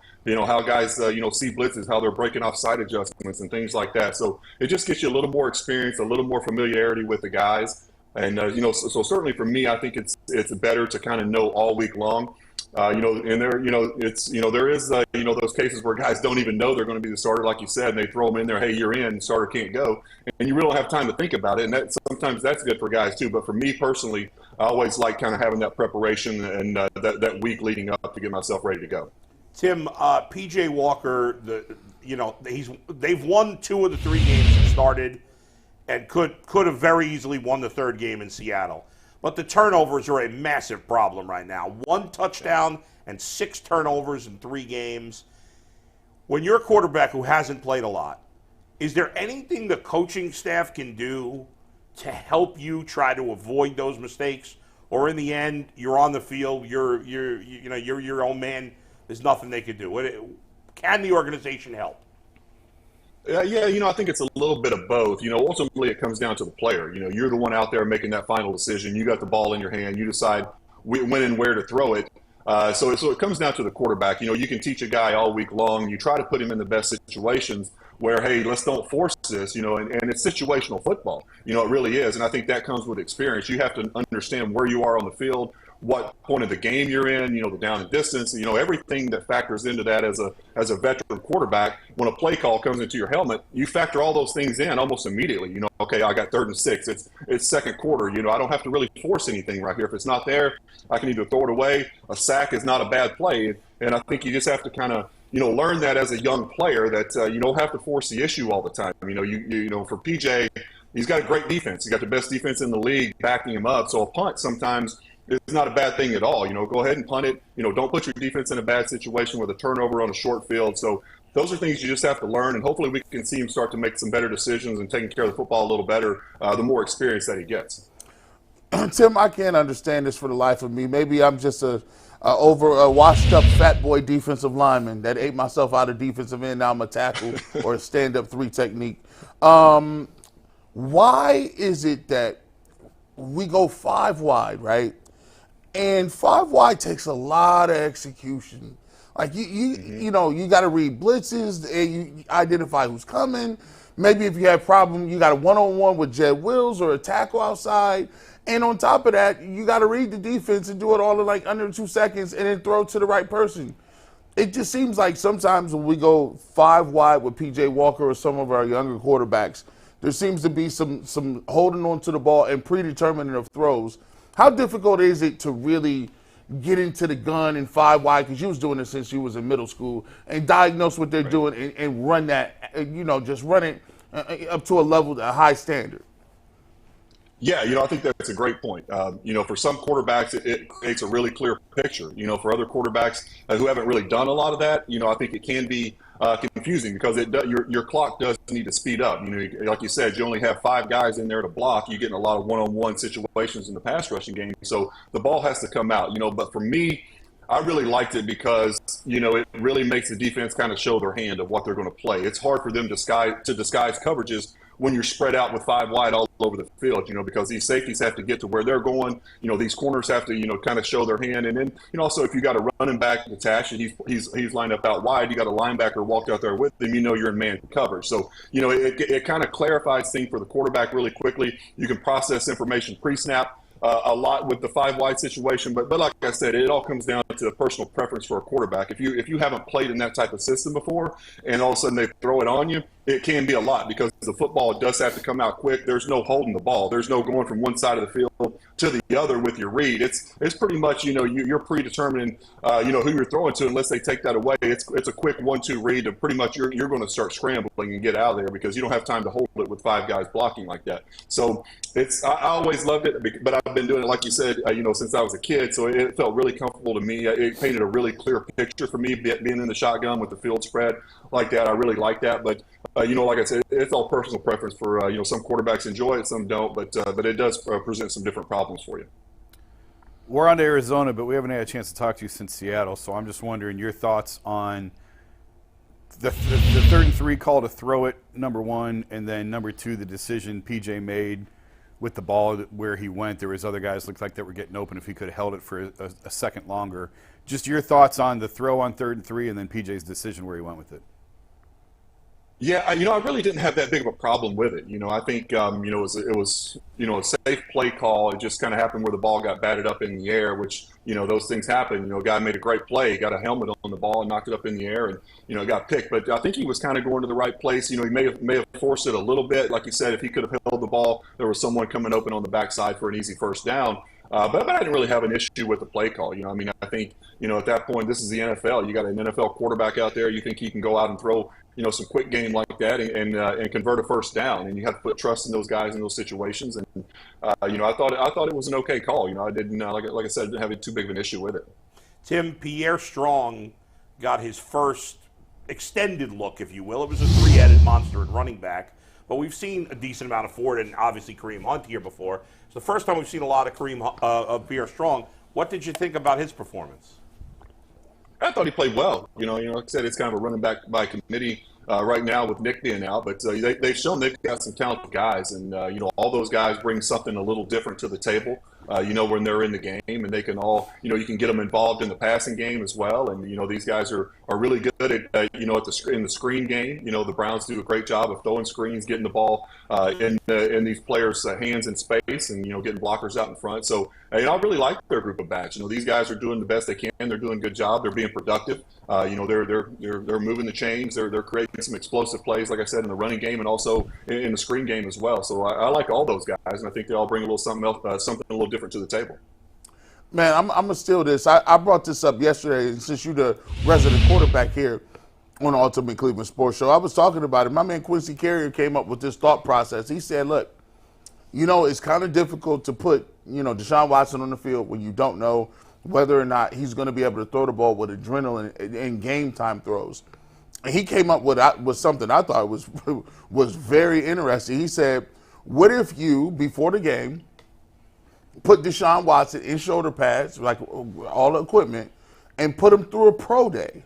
guys, see blitzes, how they're breaking off side adjustments and things like that. So it just gets you a little more experience, a little more familiarity with the guys. And, so certainly for me, I think it's better to kind of know all week long. And there, there is, those cases where guys don't even know they're going to be the starter, like you said, and they throw them in there, hey, you're in, starter can't go. And you really don't have time to think about it. And sometimes that's good for guys too. But for me personally, I always like kind of having that preparation and that week leading up to get myself ready to go. Tim, PJ Walker, they've won 2 of the 3 games that started, and could have very easily won the 3rd game in Seattle. But the turnovers are a massive problem right now. 1 touchdown and 6 turnovers in 3 games. When you're a quarterback who hasn't played a lot, is there anything the coaching staff can do to help you try to avoid those mistakes? Or in the end, you're on the field, you're your own man, there's nothing they can do. Can the organization help? Yeah, I think it's a little bit of both. Ultimately it comes down to the player. You're the one out there making that final decision. You got the ball in your hand. You decide when and where to throw it. So it comes down to the quarterback. You can teach a guy all week long. You try to put him in the best situations. where, hey, let's don't force this, and it's situational football. It really is. And I think that comes with experience. You have to understand where you are on the field, what point of the game you're in, the down and distance, everything that factors into that as a veteran quarterback. When a play call comes into your helmet, you factor all those things in almost immediately. Okay, I got 3rd and 6. It's second quarter. I don't have to really force anything right here. If it's not there, I can either throw it away. A sack is not a bad play. And I think you just have to kind of, learn that as a young player that you don't have to force the issue all the time. For PJ, he's got a great defense. He's got the best defense in the league backing him up. So a punt sometimes is not a bad thing at all. Go ahead and punt it. Don't put your defense in a bad situation with a turnover on a short field. So those are things you just have to learn, and hopefully we can see him start to make some better decisions and taking care of the football a little better the more experience that he gets. Tim, I can't understand this for the life of me. Maybe I'm just a washed-up fat boy defensive lineman that ate myself out of defensive end. Now I'm a tackle or a stand-up 3 technique. Why is it that we go 5 wide, right? And 5 wide takes a lot of execution. Like you got to read blitzes and you identify who's coming. Maybe if you have a problem, you got a one-on-one with Jed Wills or a tackle outside. And on top of that, you got to read the defense and do it all in like under 2 seconds and then throw it to the right person. It just seems like sometimes when we go 5 wide with P.J. Walker or some of our younger quarterbacks, there seems to be some holding on to the ball and predetermining of throws. How difficult is it to really get into the gun in 5 wide, because you was doing it since you was in middle school, and diagnose what they're doing and run that, just run it up to a high standard? Yeah, I think that's a great point. For some quarterbacks, it creates a really clear picture. For other quarterbacks who haven't really done a lot of that, I think it can be confusing because your clock does need to speed up. Like you said, you only have 5 guys in there to block. You get in a lot of one-on-one situations in the pass rushing game, so the ball has to come out. But for me, I really liked it because, it really makes the defense kind of show their hand of what they're going to play. It's hard for them to disguise coverages when you're spread out with 5 wide all over the field, because these safeties have to get to where they're going. These corners have to, kind of show their hand. And then, also if you got a running back attached and he's lined up out wide, you got a linebacker walked out there with him, you're in man coverage. So, it kind of clarifies things for the quarterback really quickly. You can process information pre-snap a lot with the 5 wide situation, but like I said, it all comes down to personal preference for a quarterback. If you haven't played in that type of system before, and all of a sudden they throw it on you, it can be a lot because the football does have to come out quick. There's no holding the ball. There's no going from one side of the field to the other with your read. It's pretty much you're predetermining who you're throwing to unless they take that away. It's a quick 1-2 read, and pretty much you're going to start scrambling and get out of there because you don't have time to hold it with 5 guys blocking like that. So I always loved it, but I've been doing it like you said, since I was a kid. So it felt really comfortable to me. It painted a really clear picture for me being in the shotgun with the field spread like that. I really like that, but. Like I said, it's all personal preference for, some quarterbacks enjoy it, some don't, but it does present some different problems for you. We're on to Arizona, but we haven't had a chance to talk to you since Seattle, so I'm just wondering your thoughts on the 3rd and 3 call to throw it, number 1, and then number 2, the decision PJ made with the ball where he went. There was other guys looked like that were getting open if he could have held it for a second longer. Just your thoughts on the throw on 3rd and 3 and then PJ's decision where he went with it. Yeah, I really didn't have that big of a problem with it. I think, it was a safe play call. It just kind of happened where the ball got batted up in the air, which, those things happen. A guy made a great play, got a helmet on the ball and knocked it up in the air and, it got picked. But I think he was kind of going to the right place. He may have forced it a little bit. Like you said, if he could have held the ball, there was someone coming open on the backside for an easy first down. But I didn't really have an issue with the play call. I think, at that point, this is the NFL. You got an NFL quarterback out there. You think he can go out and throw, some quick game like that and convert a first down. And you have to put trust in those guys in those situations. And, I thought it was an okay call. I didn't, like I said, I didn't have too big of an issue with it. Tim, Pierre Strong got his first extended look, if you will. It was a 3-headed monster at running back. But we've seen a decent amount of Ford and obviously Kareem Hunt here before. It's the first time we've seen a lot of Pierre Strong. What did you think about his performance? I thought he played well. Like I said, it's kind of a running back by committee right now with Nick being out. But they've shown they've got some talented guys. And, all those guys bring something a little different to the table. when they're in the game, and they can all, you can get them involved in the passing game as well. And, these guys are really good at, in the screen game. The Browns do a great job of throwing screens, getting the ball in these players' hands in space, and, getting blockers out in front. So, I really like their group of backs. These guys are doing the best they can. They're doing a good job. They're being productive. They're moving the chains. They're creating some explosive plays, like I said, in the running game and also in the screen game as well. So I like all those guys, and I think they all bring a little something else, something a little different to the table. Man, I'm going to steal this. I brought this up yesterday, and since you're the resident quarterback here on the Ultimate Cleveland Sports Show, I was talking about it. My man Quincy Carrier came up with this thought process. He said, look, it's kind of difficult to put, Deshaun Watson on the field when you don't know whether or not he's going to be able to throw the ball with adrenaline in game time throws. And he came up with something I thought was very interesting. He said, what if you, before the game, put Deshaun Watson in shoulder pads, like all the equipment, and put him through a pro day?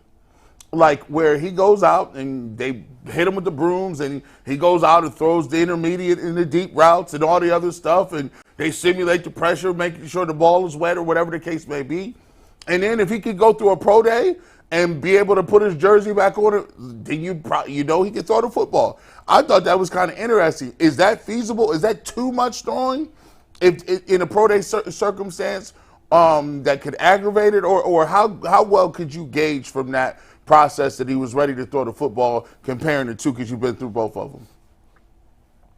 Like where he goes out and they hit him with the brooms and he goes out and throws the intermediate and the deep routes and all the other stuff, and they simulate the pressure, making sure the ball is wet or whatever the case may be. And then if he could go through a pro day and be able to put his jersey back on, then he can throw the football. I thought that was kind of interesting. Is that feasible? Is that too much throwing if in a pro day circumstance that could aggravate it? Or how well could you gauge from that process that he was ready to throw the football, comparing the two, because you've been through both of them?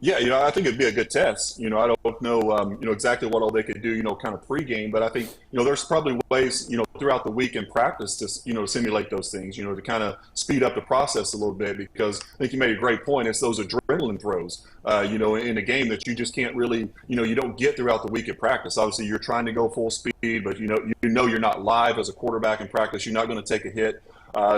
Yeah, I think it'd be a good test. I don't know, exactly what all they could do, kind of pregame, but I think, there's probably ways, throughout the week in practice to, simulate those things, to kind of speed up the process a little bit, because I think you made a great point. It's those adrenaline throws, in a game that you just can't really, you don't get throughout the week in practice. Obviously, you're trying to go full speed, but, you're not live as a quarterback in practice. You're not going to take a hit.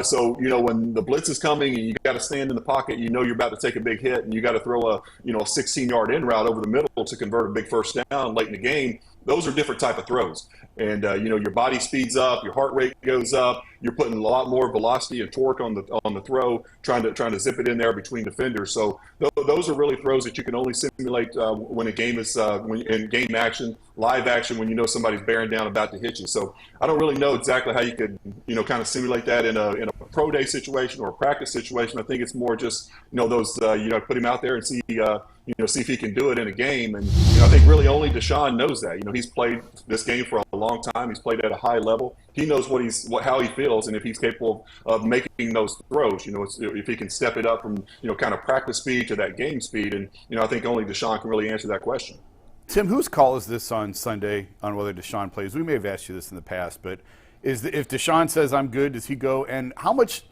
So, when the blitz is coming and you got to stand in the pocket, you're about to take a big hit, and you got to throw a 16-yard in route over the middle to convert a big first down late in the game. Those are different type of throws. And, your body speeds up, your heart rate goes up, you're putting a lot more velocity and torque on the throw, trying to zip it in there between defenders. So those are really throws that you can only simulate when a game is in game action, live action, when somebody's bearing down about to hit you. So I don't really know exactly how you could kind of simulate that in a pro day situation or a practice situation. I think it's more just those put him out there and see see if he can do it in a game. And I think really only Deshaun knows that. He's played this game for a long time. He's played at a high level. He knows how he feels, and if he's capable of making those throws. If he can step it up from kind of practice speed to that game speed. And I think only Deshaun can really answer that question. Tim, whose call is this on Sunday on whether Deshaun plays? We may have asked you this in the past, but if Deshaun says I'm good, does he go? And how much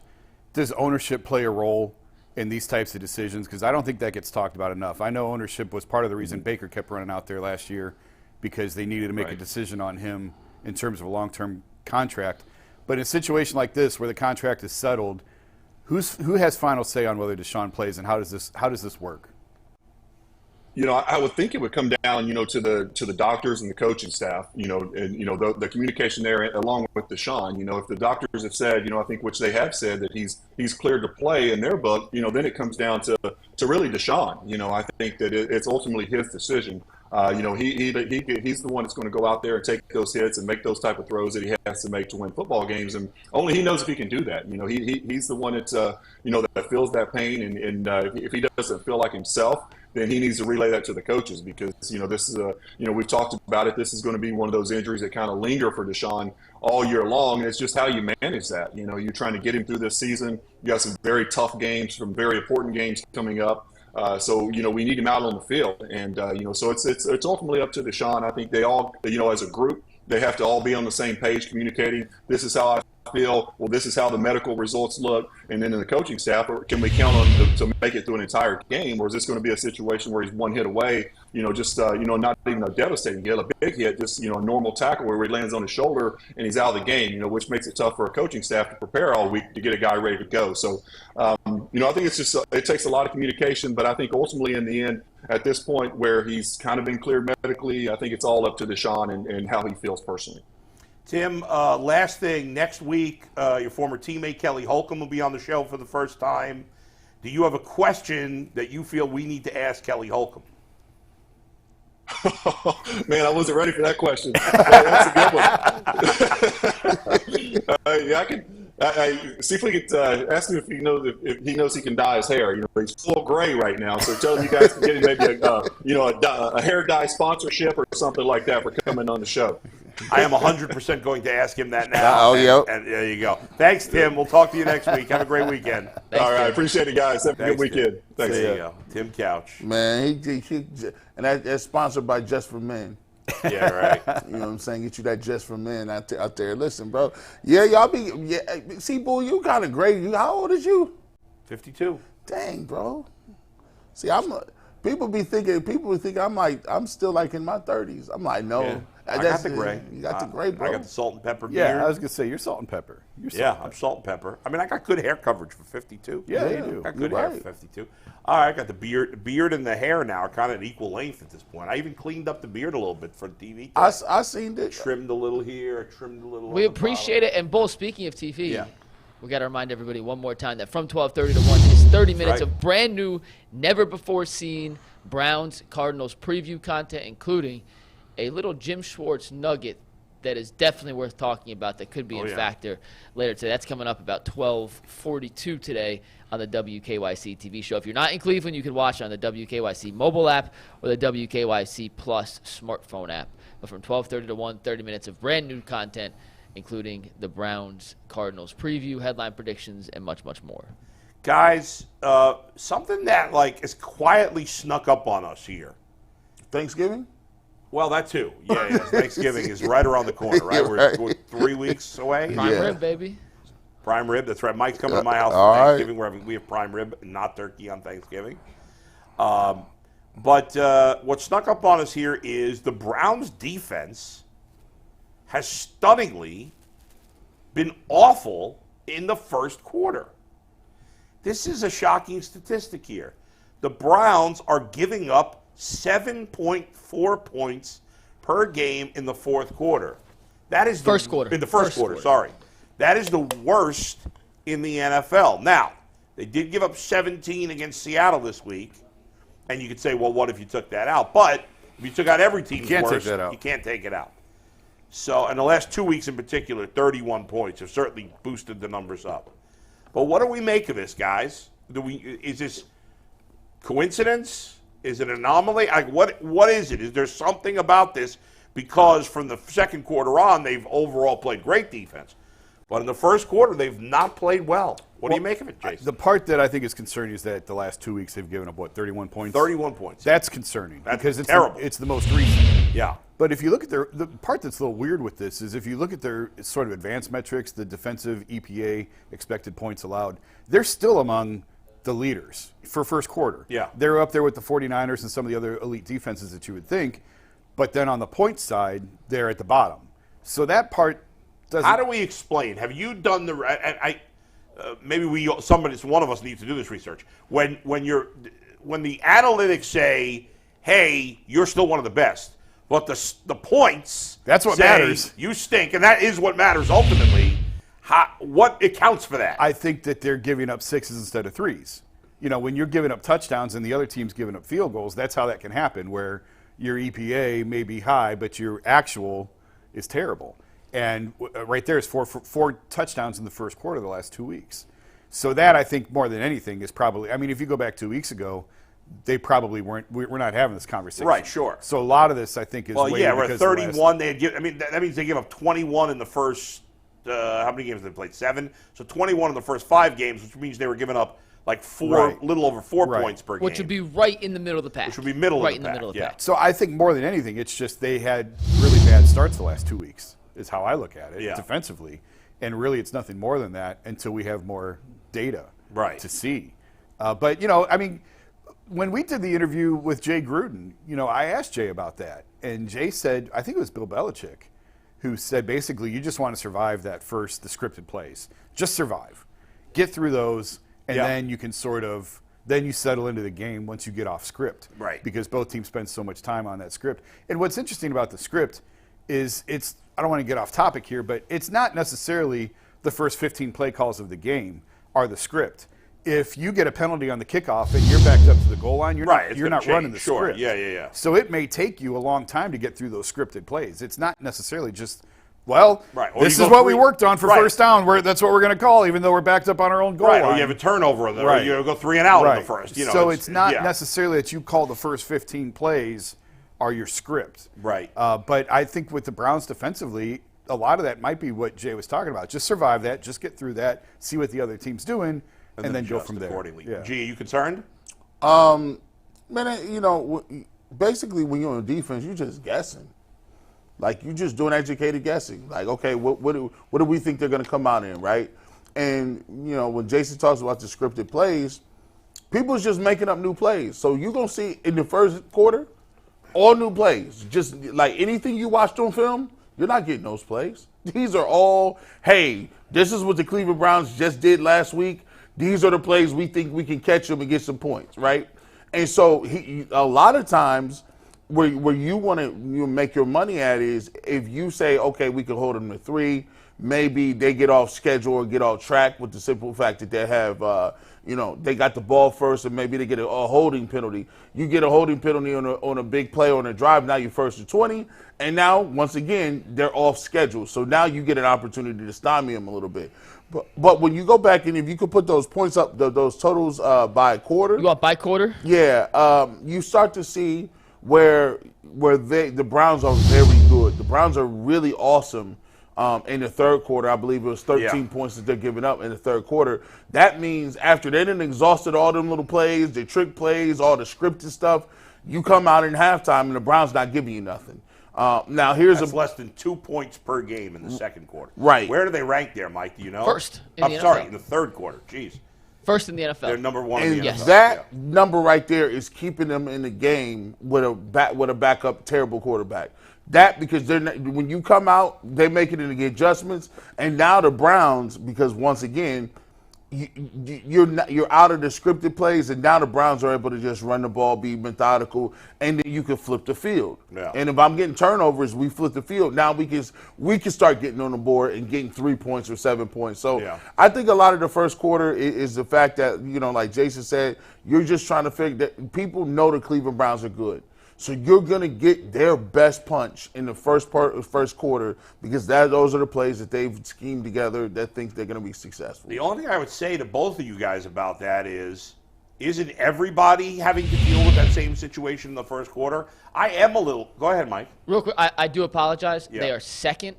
does ownership play a role in these types of decisions? Because I don't think that gets talked about enough. I know ownership was part of the reason Baker kept running out there last year, because they needed to make a decision on him in terms of a long-term contract. But in a situation like this where the contract is settled, who has final say on whether Deshaun plays, and how does this work? I would think it would come down, to the doctors and the coaching staff, and the communication there along with Deshaun. If the doctors have said, I think which they have said that he's cleared to play in their book, then it comes down to really Deshaun. I think that it's ultimately his decision. He's the one that's going to go out there and take those hits and make those type of throws that he has to make to win football games, and only he knows if he can do that. He's the one that that feels that pain, and if he doesn't feel like himself, then he needs to relay that to the coaches, because this is we've talked about it. This is going to be one of those injuries that kind of linger for Deshaun all year long, and it's just how you manage that. You're trying to get him through this season. You got some very tough games, some very important games coming up. So we need him out on the field, and so it's ultimately up to Deshaun. I think they all, as a group, they have to all be on the same page, communicating. This is how I feel. Well, this is how the medical results look, and then in the coaching staff, or can we count on to make it through an entire game, or is this going to be a situation where he's one hit away? Not even a devastating hit, a big hit, just a normal tackle where he lands on his shoulder and he's out of the game. Which makes it tough for a coaching staff to prepare all week to get a guy ready to go. So, I think it's just it takes a lot of communication, but I think ultimately in the end, at this point where he's kind of been cleared medically, I think it's all up to Deshaun and how he feels personally. Tim, last thing, next week, your former teammate Kelly Holcomb will be on the show for the first time. Do you have a question that you feel we need to ask Kelly Holcomb? Man, I wasn't ready for that question. That's a good one. Yeah, I can. See if we could ask him if he knows he can dye his hair. He's full gray right now, so tell him you guys can get him maybe a hair dye sponsorship or something like that for coming on the show. I am 100% going to ask him that now. And there you go. Thanks, Tim. We'll talk to you next week. Have a great weekend. Thanks, all right, Tim. Appreciate it, guys. Have a good weekend. Thanks. There you go. Tim Couch. Man, and that's sponsored by Just for Men. Yeah, right. You know what I'm saying? Get you that Just for Men out there. Listen, bro. Yeah, y'all be. Yeah, see, Boo, you kind of great. How old is you? 52. Dang, bro. See, people be thinking I'm still like in my 30s. I'm like, no. Yeah. I got the gray. You got the gray, bro. I got the salt and pepper beard. Yeah, I was going to say, you're salt and pepper. I'm salt and pepper. I mean, I got good hair coverage for 52. Yeah, you do. I got good hair for 52. All right, I got the beard and the hair now are kind of at equal length at this point. I even cleaned up the beard a little bit for TV. I seen it. Trimmed a little here, trimmed a little. We appreciate it. And, Bull, speaking of TV, we got to remind everybody one more time that from 12:30 to 1 is 30 minutes of brand new, never-before-seen Browns Cardinals preview content, including a little Jim Schwartz nugget that is definitely worth talking about that could be a factor later today. That's coming up about 12:42 today on the WKYC TV show. If you're not in Cleveland, you can watch on the WKYC mobile app or the WKYC Plus smartphone app. But from 12:30 to 1, 30 minutes of brand new content, including the Browns Cardinals preview, headline predictions, and much, much more. Guys, something that is quietly snuck up on us here. Thanksgiving? Well, that too. Yeah. Thanksgiving is right around the corner, right? We're 3 weeks away. Prime rib, baby. Prime rib, that's right. Mike's coming to my house all for Thanksgiving. Right. We have prime rib, not turkey on Thanksgiving. But what snuck up on us here is the Browns' defense has stunningly been awful in the first quarter. This is a shocking statistic here. The Browns are giving up 7.4 points per game in the fourth quarter. That is first quarter. In the first quarter, sorry. That is the worst in the NFL. Now, they did give up 17 against Seattle this week, and you could say, well, what if you took that out? But if you took out every team's worst, you can't take it out. So, in the last 2 weeks in particular, 31 points have certainly boosted the numbers up. But what do we make of this, guys? Is this coincidence? Is it an anomaly? What is it? Is there something about this? Because from the second quarter on, they've overall played great defense. But in the first quarter, they've not played well. What do you make of it, Jason? The part that I think is concerning is that the last 2 weeks they've given up, 31 points? 31 points. That's concerning. That's it's terrible. It's the most recent. Yeah. But if you look at the part that's a little weird with this is if you look at their sort of advanced metrics, the defensive EPA, expected points allowed, they're still among the leaders for first quarter. Yeah. They're up there with the 49ers and some of the other elite defenses that you would think. But then on the point side, they're at the bottom. So that part doesn't. How do we explain? Have you done the? Maybe one of us needs to do this research. When the analytics say, "Hey, you're still one of the best," but the points that's what say, matters. You stink, and that is what matters ultimately. What accounts for that? I think that they're giving up sixes instead of threes. When you're giving up touchdowns and the other team's giving up field goals, that's how that can happen. Where your EPA may be high, but your actual is terrible. And right there is four touchdowns in the first quarter of the last 2 weeks. So that, I think, more than anything, is probably – I mean, if you go back 2 weeks ago, they probably weren't – we're not having this conversation. Right, sure. So a lot of this, I think, is well, yeah, we're at 31. That means they give up 21 in the first how many games have they played? 7. So 21 in the first 5 games, which means they were giving up like little over 4 points per game. Which would be right in the middle of the pack. Which would be middle right of the middle of the pack. So I think more than anything, it's just they had really bad starts the last 2 weeks. Is how I look at it defensively, and really it's nothing more than that until we have more data to see. But I mean, when we did the interview with Jay Gruden, I asked Jay about that, and Jay said, I think it was Bill Belichick, who said basically you just want to survive the scripted plays, just survive, get through those, and then you can then you settle into the game once you get off script, right? Because both teams spend so much time on that script. And what's interesting about the script is I don't want to get off topic here, but it's not necessarily the first 15 play calls of the game are the script. if you get a penalty on the kickoff and you're backed up to the goal line, you're Right, it's not gonna running the change. Sure. script. Yeah. So it may take you a long time to get through those scripted plays. It's not necessarily just, well, Right. Or this you is go what we three- worked on for Right. first down. That's what we're going to call, even though we're backed up on our own goal Right, line. or you have a turnover, or Right. you go 3 and out in the first. So it's not yeah. necessarily that you call the first 15 plays are your script. Right. But I think with the Browns defensively, a lot of that might be what Jay was talking about. Just survive that, just get through that, see what the other team's doing, and then go adjust from there. accordingly. Yeah. G, are you concerned? Man, basically when you're on defense, you're just guessing. Like, you're just doing educated guessing. Like, okay, what do we think they're going to come out in, right? And, when Jason talks about the scripted plays, people's just making up new plays. So you're going to see in the first quarter, all new plays. Just like anything you watched on film, you're not getting those plays. These are all, hey, this is what the Cleveland Browns just did last week. These are the plays we think we can catch them and get some points, right? And so a lot of times where you want to make your money at is if you say, okay, we can hold them to 3, maybe they get off schedule or get off track with the simple fact that they have, they got the ball first and maybe they get a holding penalty. You get a holding penalty on a big play on a drive, now you're first to 20, and now, once again, they're off schedule. So now you get an opportunity to stymie them a little bit. But when you go back and if you could put those points up, those totals by quarter. You want by quarter? Yeah, you start to see where the Browns are very good. The Browns are really awesome in the third quarter. I believe it was 13 points that they're giving up in the third quarter. That means after they done exhausted all them little plays, the trick plays, all the scripted stuff, you come out in halftime and the Browns not giving you nothing. Now here's That's less than 2 points per game in the second quarter. Right. Where do they rank there, Mike? Do you know? First in I'm the sorry, NFL. in the third quarter. Jeez. First in the NFL. They're number 1 in and the NFL. that number right there is keeping them in the game with a backup terrible quarterback. That because when you come out, they make it in the adjustments, and now the Browns, because once again, you're out of the scripted plays, and now the Browns are able to just run the ball, be methodical, and then you can flip the field. Yeah. And if I'm getting turnovers, we flip the field. Now we can start getting on the board and getting 3 points or 7 points. So I think a lot of the first quarter is the fact that, like Jason said, you're just trying to figure that people know the Cleveland Browns are good. So you're going to get their best punch in the first quarter because those are the plays that they've schemed together that think they're going to be successful. The only thing I would say to both of you guys about that isn't everybody having to deal with that same situation in the first quarter? I am a little – go ahead, Mike. Real quick, I do apologize. Yeah. They are second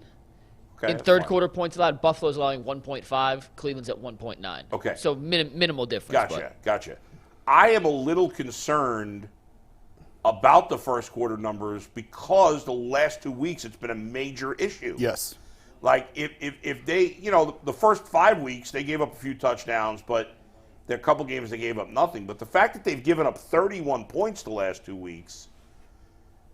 Okay, in that's third fine. quarter points allowed. Buffalo's allowing 1.5. Cleveland's at 1.9. Okay. So minimal difference. Gotcha. I am a little concerned about the first quarter numbers because the last 2 weeks it's been a major issue. Yes. Like if they, the first 5 weeks they gave up a few touchdowns, but there are a couple games they gave up nothing. But the fact that they've given up 31 points the last 2 weeks,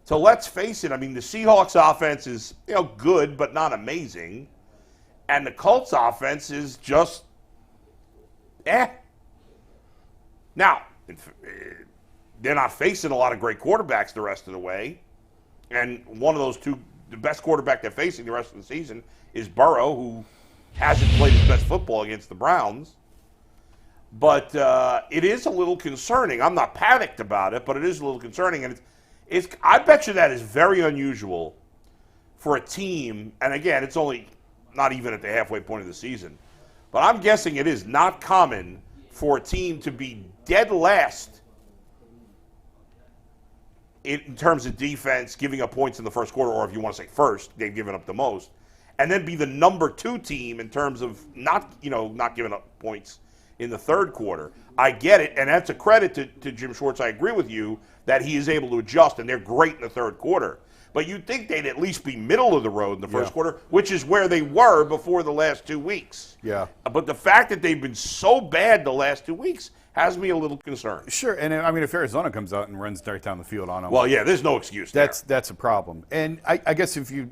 so let's face it, I mean the Seahawks offense is, good but not amazing. And the Colts offense is just Now, they're not facing a lot of great quarterbacks the rest of the way. And one of those two, the best quarterback they're facing the rest of the season is Burrow, who hasn't played his best football against the Browns. But it is a little concerning. I'm not panicked about it, but it is a little concerning. And it's I bet you that is very unusual for a team. And again, it's only not even at the halfway point of the season. But I'm guessing it is not common for a team to be dead last in terms of defense, giving up points in the first quarter, or if you want to say first, they've given up the most, and then be the number 2 team in terms of not giving up points in the third quarter. I get it, and that's a credit to Jim Schwartz. I agree with you that he is able to adjust, and they're great in the third quarter. But you'd think they'd at least be middle of the road in the first quarter, which is where they were before the last 2 weeks. Yeah. But the fact that they've been so bad the last 2 weeks has me a little concerned. Sure, and I mean, if Arizona comes out and runs right down the field on them, Well, yeah, there's no excuse there. that's a problem. And I guess if you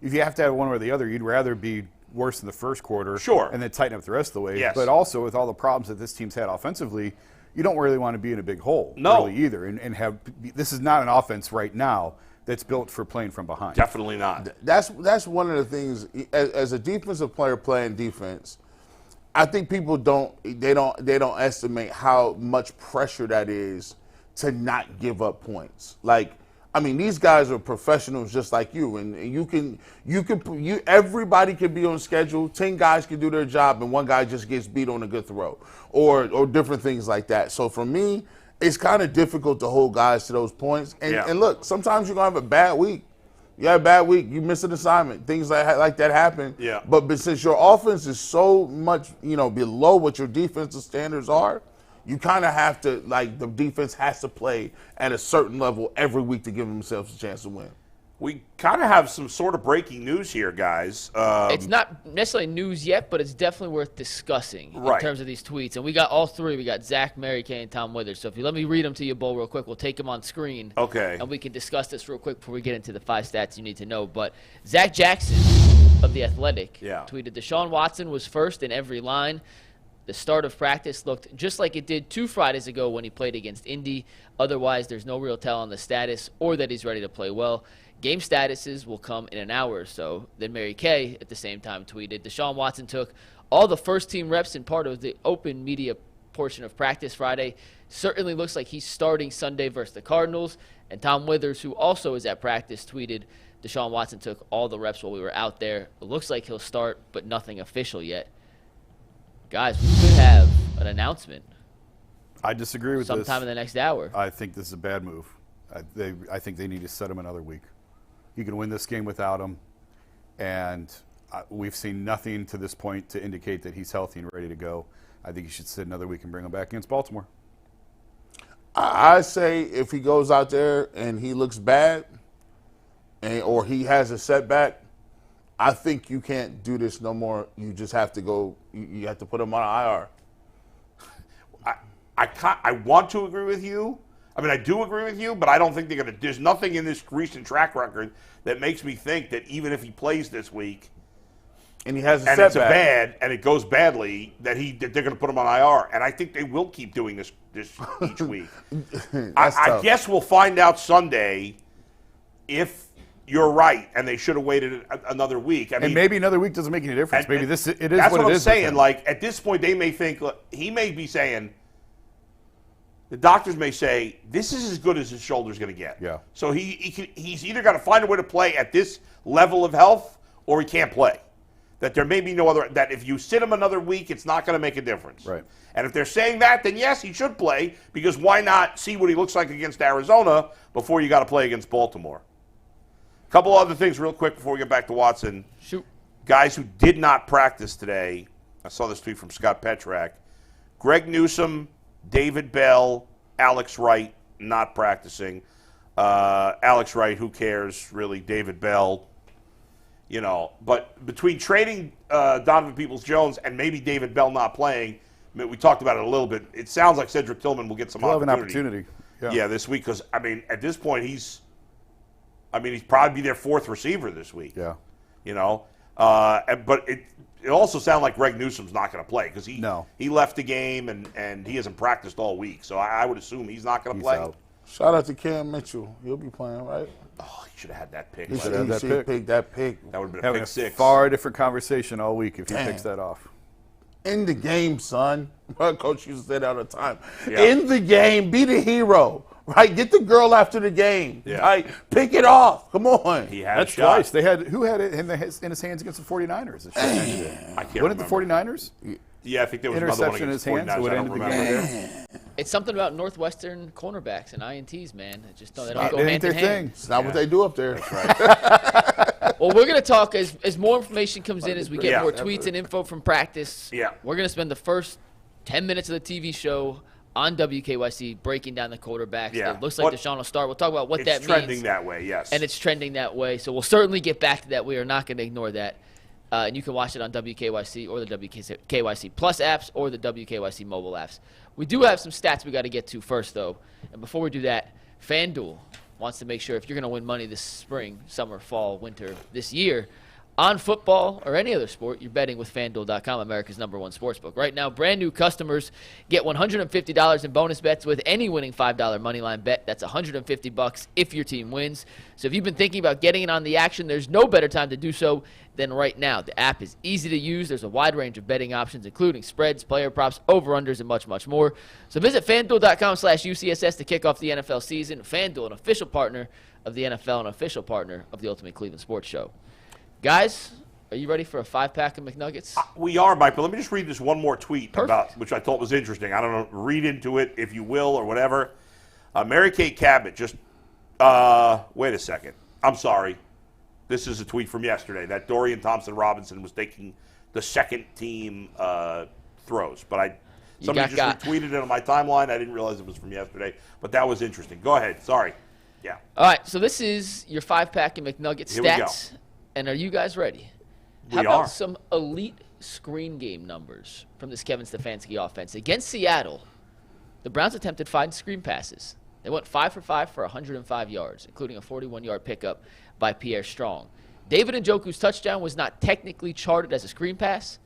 have to have one or the other, you'd rather be worse in the first quarter, Sure, and then tighten up the rest of the way. Yes. But also with all the problems that this team's had offensively, you don't really want to be in a big hole, No. really either. And have this is not an offense right now that's built for playing from behind. Definitely not. That's one of the things as a defensive player playing defense. I think people don't estimate how much pressure that is to not give up points. Like, I mean, these guys are professionals just like you, and everybody can be on schedule. 10 guys can do their job, and one guy just gets beat on a good throw, or different things like that. So for me, it's kind of difficult to hold guys to those points. And look, sometimes you're gonna have a bad week. You have a bad week, you miss an assignment, things like that happen. Yeah. But since your offense is so much, below what your defensive standards are, you kind of have to, the defense has to play at a certain level every week to give themselves a chance to win. We kind of have some sort of breaking news here, guys. It's not necessarily news yet, but it's definitely worth discussing in terms of these tweets. And we got all three. We got Zach, Mary Kay, and Tom Withers. So if you let me read them to you, Bo, real quick, we'll take them on screen. Okay. And we can discuss this real quick before we get into the 5 stats you need to know. But Zach Jackson of The Athletic tweeted, Deshaun Watson was first in every line. The start of practice looked just like it did 2 Fridays ago when he played against Indy. Otherwise, there's no real tell on the status or that he's ready to play well. Game statuses will come in an hour or so. Then Mary Kay at the same time tweeted, Deshaun Watson took all the first-team reps in part of the open media portion of practice Friday. Certainly looks like he's starting Sunday versus the Cardinals. And Tom Withers, who also is at practice, tweeted, Deshaun Watson took all the reps while we were out there. It looks like he'll start, but nothing official yet. Guys, we could have an announcement. I disagree with this. Sometime in the next hour. I think this is a bad move. I think they need to set him another week. You can win this game without him, and we've seen nothing to this point to indicate that he's healthy and ready to go. I think you should sit another week and bring him back against Baltimore. I say if he goes out there and he looks bad, or he has a setback, I think you can't do this no more. You just have to go. You have to put him on IR. I want to agree with you. I mean, I do agree with you, but I don't think they're going to. There's nothing in this recent track record that makes me think that even if he plays this week, and he has a setback, and it goes badly, that they're going to put him on IR. And I think they will keep doing this each week. I guess we'll find out Sunday if you're right, and they should have waited another week. I mean, and maybe another week doesn't make any difference. Maybe it is what it is. That's what I'm saying. Like, at this point, they may think, look, he may be saying, the doctors may say, this is as good as his shoulder's going to get. Yeah. So he's either got to find a way to play at this level of health, or he can't play. That there may be no other, that if you sit him another week, it's not going to make a difference. Right. And if they're saying that, then yes, he should play, because why not see what he looks like against Arizona before you got to play against Baltimore? A couple other things real quick before we get back to Watson. Shoot. Guys who did not practice today, I saw this tweet from Scott Petrak. Greg Newsome, David Bell, Alex Wright not practicing. Alex Wright, who cares, really? David Bell, But between trading Donovan Peoples-Jones and maybe David Bell not playing, I mean, we talked about it a little bit. It sounds like Cedric Tillman will get some He'll opportunity. have an opportunity. Yeah, this week, because, I mean, at this point, he's probably be their 4th receiver this week. Yeah. But it also sounds like Greg Newsome's not going to play, because he left the game and he hasn't practiced all week. So I would assume he's not going to play. Out. Shout out to Cam Mitchell. He'll be playing, right? Oh, he should have had that pick. He should have that pick. That would have been Having a pick 6. Far different conversation all week if he picks that off. In the game, son. My coach used to say that all the time. Yeah. In the game, be the hero. Right? Get the girl after the game. Yeah. Right? Pick it off. Come on. He had That's a shot. twice. They had who had it in his hands against the 49ers? I can't Wasn't remember. it the 49ers? Yeah, I think there was another one Interception in his against hands. 49ers. Would I end don't the remember. game there. It's something about Northwestern cornerbacks and INTs, man. They don't go It ain't hand their in hand. thing. It's not what they do up there. That's right. Well, we're going to talk as more information comes in, as we get Yeah. more tweets and info from practice. Yeah. We're going to spend the first 10 minutes of the TV show on WKYC breaking down the quarterbacks. Yeah. It looks like Deshaun will start. We'll talk about what that It's means. trending that way, yes. And it's trending that way. So we'll certainly get back to that. We are not going to ignore that. And you can watch it on WKYC or the WKYC Plus apps or the WKYC mobile apps. We do have some stats we got to get to first, though. And before we do that, FanDuel wants to make sure if you're going to win money this spring, summer, fall, winter, this year, on football or any other sport, you're betting with FanDuel.com, America's #1 sportsbook. Right now, brand new customers get $150 in bonus bets with any winning $5 moneyline bet. That's $150 if your team wins. So if you've been thinking about getting in on the action, there's no better time to do so than right now. The app is easy to use. There's a wide range of betting options, including spreads, player props, over-unders, and much, much more. So visit FanDuel.com/UCSS to kick off the NFL season. FanDuel, an official partner of the NFL and official partner of the Ultimate Cleveland Sports Show. Guys, are you ready for a 5-pack of McNuggets? We are, Mike, but let me just read this one more tweet Perfect. about which I thought was interesting. I don't know, read into it if you will or whatever. Mary Kate Cabot just, wait a second. I'm sorry. This is a tweet from yesterday that Dorian Thompson-Robinson was taking the second team throws. But somebody just retweeted it on my timeline. I didn't realize it was from yesterday, but that was interesting. Go ahead. Sorry. Yeah. All right, so this is your 5-pack of McNuggets Here we go. stats. And are you guys ready? We How about are. some elite screen game numbers from this Kevin Stefanski offense? Against Seattle, the Browns attempted 5 screen passes. They went 5 for 5 for 105 yards, including a 41-yard pickup by Pierre Strong. David Njoku's touchdown was not technically charted as a screen pass.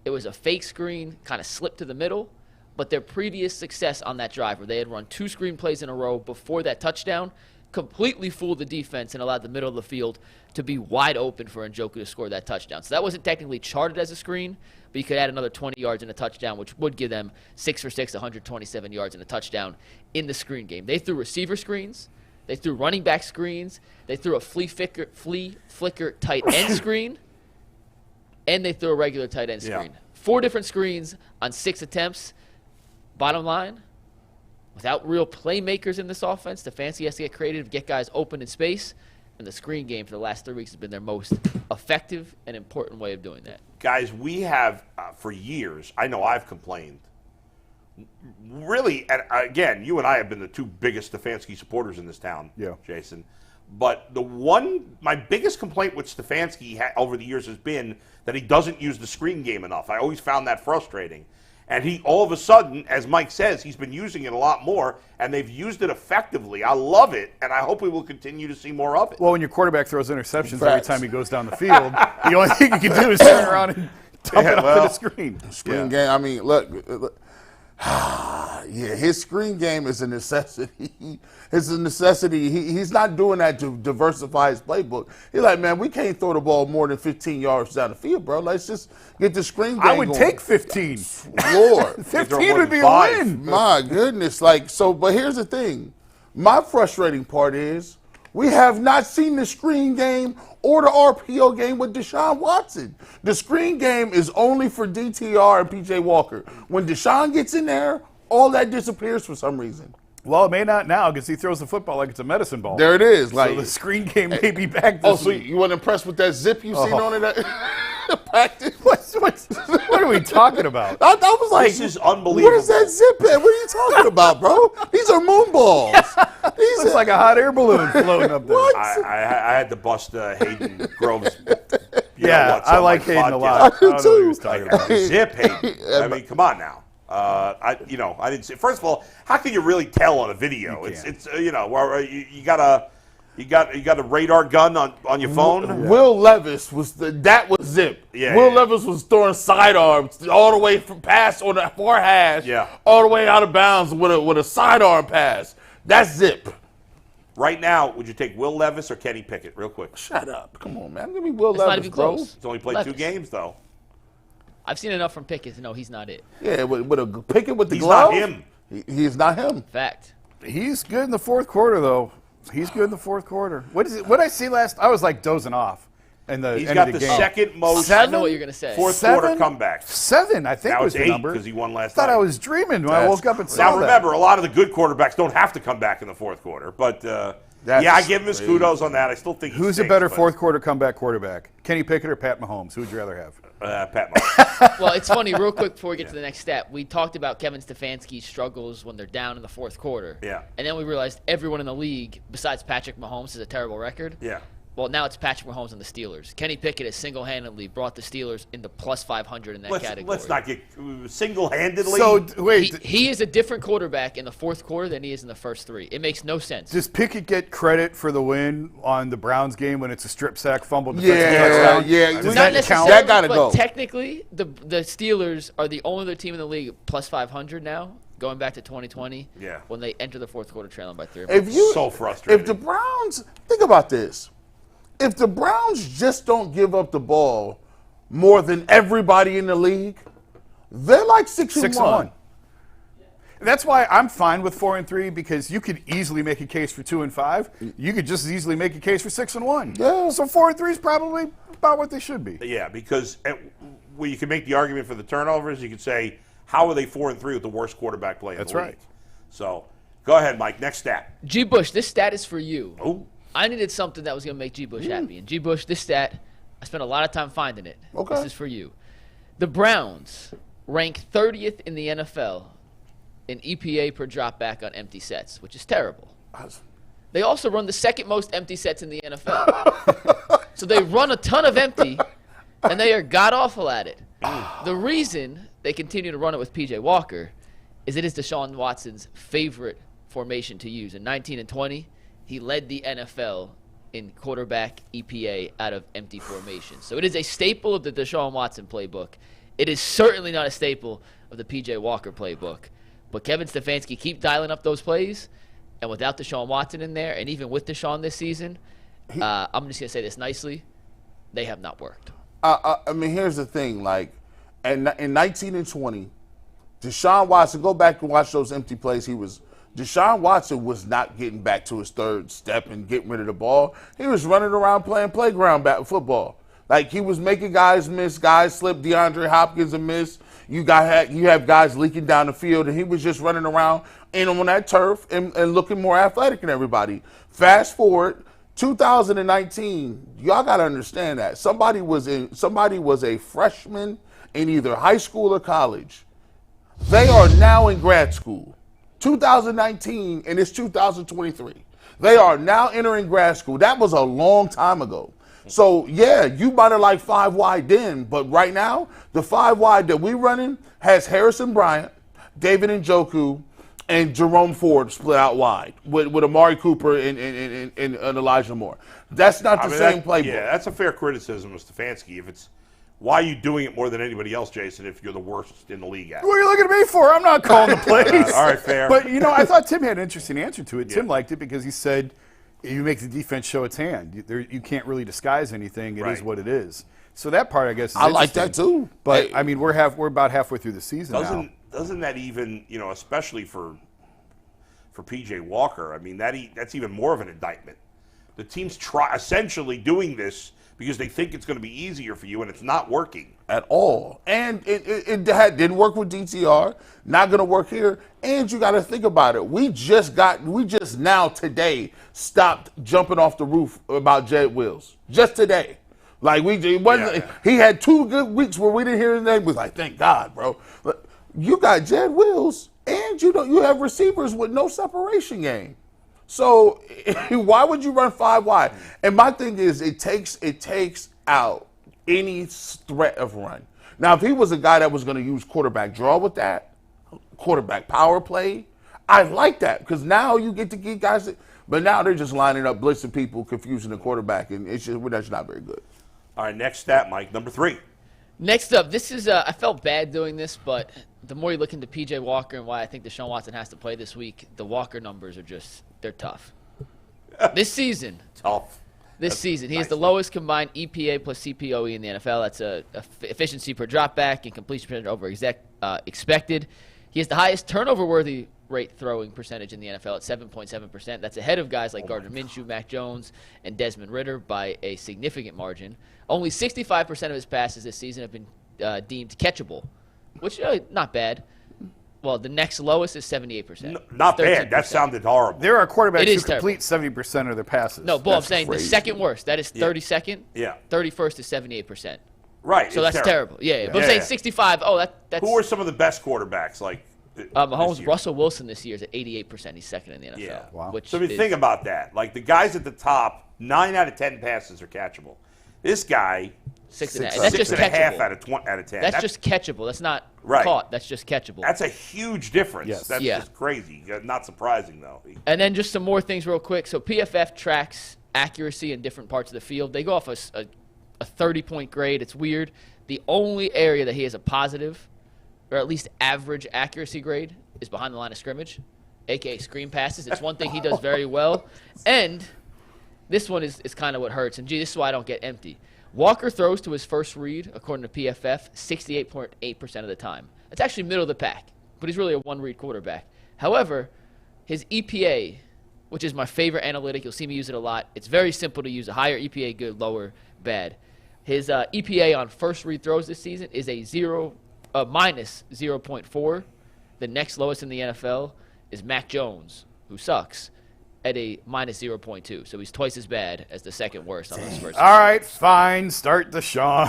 It was a fake screen, kind of slipped to the middle. But their previous success on that drive, where they had run 2 screen plays in a row before that touchdown, completely fooled the defense and allowed the middle of the field to be wide open for Njoku to score that touchdown. So that wasn't technically charted as a screen, but you could add another 20 yards and a touchdown, which would give them 6 for 6, 127 yards and a touchdown in the screen game. They threw receiver screens. They threw running back screens. They threw a flea flicker tight end screen. And they threw a regular tight end screen. 4 different screens on 6 attempts. Bottom line, without real playmakers in this offense, Stefanski has to get creative, get guys open in space, and the screen game for the last 3 weeks has been their most effective and important way of doing that. Guys, we have, for years, I know I've complained, really, and again, you and I have been the 2 biggest Stefanski supporters in this town, Jason. But my biggest complaint with Stefanski over the years has been that he doesn't use the screen game enough. I always found that frustrating. And he, all of a sudden, as Mike says, he's been using it a lot more, and they've used it effectively. I love it, and I hope we will continue to see more of it. Well, when your quarterback throws interceptions every time he goes down the field, the only thing you can do is turn around and dump it up to the screen. Screen game, I mean, look. Yeah, his screen game is a necessity. It's a necessity. He's not doing that to diversify his playbook. He's like, man, we can't throw the ball more than 15 yards down the field, bro. Let's just get the screen game I would going. take 15. Lord. 15 would be a win. My goodness. But here's the thing. My frustrating part is we have not seen the screen game or the RPO game with Deshaun Watson. The screen game is only for DTR and PJ Walker. When Deshaun gets in there, all that disappears for some reason. Well, it may not now because he throws the football like it's a medicine ball. There it is. So the screen game may be back this week. So you weren't impressed with that zip you seen on it at practice? What are we talking about? I was like, This is unbelievable. What is that zip at? What are you talking about, bro? These are moon balls. Looks like a hot air balloon floating up there. What? I had to bust Hayden Grove's. I like Hayden a lot. I do don't know what he too. was talking about. Zip Hayden. I mean, come on now. I didn't see. First of all, how can you really tell on a video? It's where you got a radar gun on your phone. Will Levis was zip. Yeah, Will Levis was throwing sidearms all the way from pass on the far hash, all the way out of bounds with a sidearm pass. That's zip. Right now, would you take Will Levis or Kenny Pickett? Real quick. Shut up. Come on, man. Give me Will It's Levis, not even bro. close. He's only played Levis. 2 games though. I've seen enough from Pickett to know he's not it. Yeah, with a Pickett with the He's glove. not him. He's not him. Fact. He's good in the fourth quarter, though. He's good in the fourth quarter. What I see last? I was like dozing off. In the He's end got of the game. second most I know what you're going to say. fourth quarter comebacks. 7, I think Now was it's the 8 number. because he won last I thought night. I was dreaming when I woke up and saw Now that. remember, a lot of the good quarterbacks don't have to come back in the fourth quarter. But I give him his kudos on that. I still think Who's a better fourth quarter comeback quarterback? Kenny Pickett or Pat Mahomes? Who would you rather have? Pat Mahomes. Well, it's funny, real quick before we get to the next stat, we talked about Kevin Stefanski's struggles when they're down in the fourth quarter. Yeah. And then we realized everyone in the league, besides Patrick Mahomes, has a terrible record. Yeah. Well, now it's Patrick Mahomes and the Steelers. Kenny Pickett has single-handedly brought the Steelers into plus 500 in that category. Let's not get single-handedly. So wait, He is a different quarterback in the fourth quarter than he is in the first three. It makes no sense. does Pickett get credit for the win on the Browns game when it's a strip sack fumble defensive touchdown? Yeah. Does Not that necessarily, count? That gotta but go. technically, the Steelers are the only other team in the league plus 500 now, going back to 2020. Yeah. When they enter the fourth quarter trailing by 3. So frustrating. If the Browns, think about this. If the Browns just don't give up the ball more than everybody in the league, they're like 6-1. That's why I'm fine with 4-3 because you could easily make a case for 2-5. You could just as easily make a case for 6-1. Yeah. So 4-3 is probably about what they should be. Yeah, because well, you can make the argument for the turnovers. You could say, how are they 4-3 with the worst quarterback play in That's the league? right. So go ahead, Mike. Next stat. G. Bush, this stat is for you. Oh. I needed something that was going to make G. Bush happy. And G. Bush, this stat, I spent a lot of time finding it. Okay. This is for you. The Browns rank 30th in the NFL in EPA per dropback on empty sets, which is terrible. They also run the second most empty sets in the NFL. So they run a ton of empty, and they are god-awful at it. The reason they continue to run it with P.J. Walker is it is Deshaun Watson's favorite formation to use. In 19 and 20, he led the NFL in quarterback EPA out of empty formation. So it is a staple of the Deshaun Watson playbook. It is certainly not a staple of the P.J. Walker playbook. But Kevin Stefanski keep dialing up those plays, and without Deshaun Watson in there, and even with Deshaun this season, I'm just going to say this nicely, they have not worked. I mean, here's the thing. Like, in 19 and 20, Deshaun Watson, go back and watch those empty plays. Deshaun Watson was not getting back to his third step and getting rid of the ball. He was running around playing playground football. Like, he was making guys miss, guys slip, DeAndre Hopkins a miss. You have guys leaking down the field, and he was just running around in on that turf and looking more athletic than everybody. Fast forward, 2019, y'all got to understand that. Somebody was a freshman in either high school or college. They are now in grad school. 2019, and it's 2023. They are now entering grad school. That was a long time ago. So, yeah, you might have liked 5 wide then, but right now, the 5 wide that we running has Harrison Bryant, David Njoku, and Jerome Ford split out wide with Amari Cooper and Elijah Moore. That's not the same playbook. Yeah, that's a fair criticism of Stefanski. If it's why are you doing it more than anybody else, Jason, if you're the worst in the league at it? What are you looking at me for? I'm not calling the plays. All right, fair. But, I thought Tim had an interesting answer to it. Tim liked it because he said, you make the defense show its hand. You can't really disguise anything. It is what it is. So that part, I guess, is I like that too. But I mean, we're about halfway through the season now. Doesn't that even, especially for P.J. Walker, I mean, that's even more of an indictment. The team's essentially doing this because they think it's going to be easier for you, and it's not working at all. And it didn't work with DTR. Not going to work here. And you got to think about it. We just now today stopped jumping off the roof about Jed Wills. Just today. Like he had 2 good weeks where we didn't hear his name. We was like, thank God, bro. You got Jed Wills, and you have receivers with no separation game. So why would you run 5 wide? And my thing is, it takes out any threat of run. Now, if he was a guy that was going to use quarterback draw with that, quarterback power play, I like that because now you get to get guys. But now they're just lining up, blitzing people, confusing the quarterback, and that's not very good. All right, next stat, Mike, number 3. Next up, this is I felt bad doing this, but the more you look into P.J. Walker and why I think Deshaun Watson has to play this week, the Walker numbers are they're tough. This season. Tough. This season, he has the lowest combined EPA plus CPOE in the NFL. That's a efficiency per dropback and completion percentage over expected. He has the highest turnover-worthy rate throwing percentage in the NFL at 7.7%. That's ahead of guys like Gardner Minshew, Mac Jones, and Desmond Ridder by a significant margin. Only 65% of his passes this season have been deemed catchable, which not bad. Well, the next lowest is 78%. Not bad. That sounded horrible. There are quarterbacks who terrible. complete 70% of their passes. No, Bull, I'm saying crazy. The second worst. That is 32nd. Yeah. 31st is 78%. Right. So that's terrible. Yeah. But I'm saying 65. Oh, that's. Who are some of the best quarterbacks? Like Mahomes, Russell Wilson this year is at 88%. He's second in the NFL. Yeah. Wow. So if you think about that, like the guys at the top 9 out of 10 passes are catchable. This guy, 6.5. That's just 6.5 catchable. out of 10. That's just catchable. That's not Right. caught. That's just catchable. That's a huge difference. Yes. That's Yeah. just crazy. Not surprising, though. And then just some more things real quick. So PFF tracks accuracy in different parts of the field. They go off a 30-point grade. It's weird. The only area that he has a positive, or at least average accuracy grade, is behind the line of scrimmage, a.k.a. screen passes. It's one thing he does very well. And this one is kind of what hurts. And, gee, this is why I don't get empty. Walker throws to his first read, according to PFF, 68.8% of the time. That's actually middle of the pack, but he's really a one-read quarterback. However, his EPA, which is my favorite analytic, you'll see me use it a lot. It's very simple to use. A higher EPA, good, lower, bad. His EPA on first read throws this season is a minus 0.4. The next lowest in the NFL is Mac Jones, who sucks, at a minus 0.2. So he's twice as bad as the second worst on those first. All right, fine. Start Deshaun.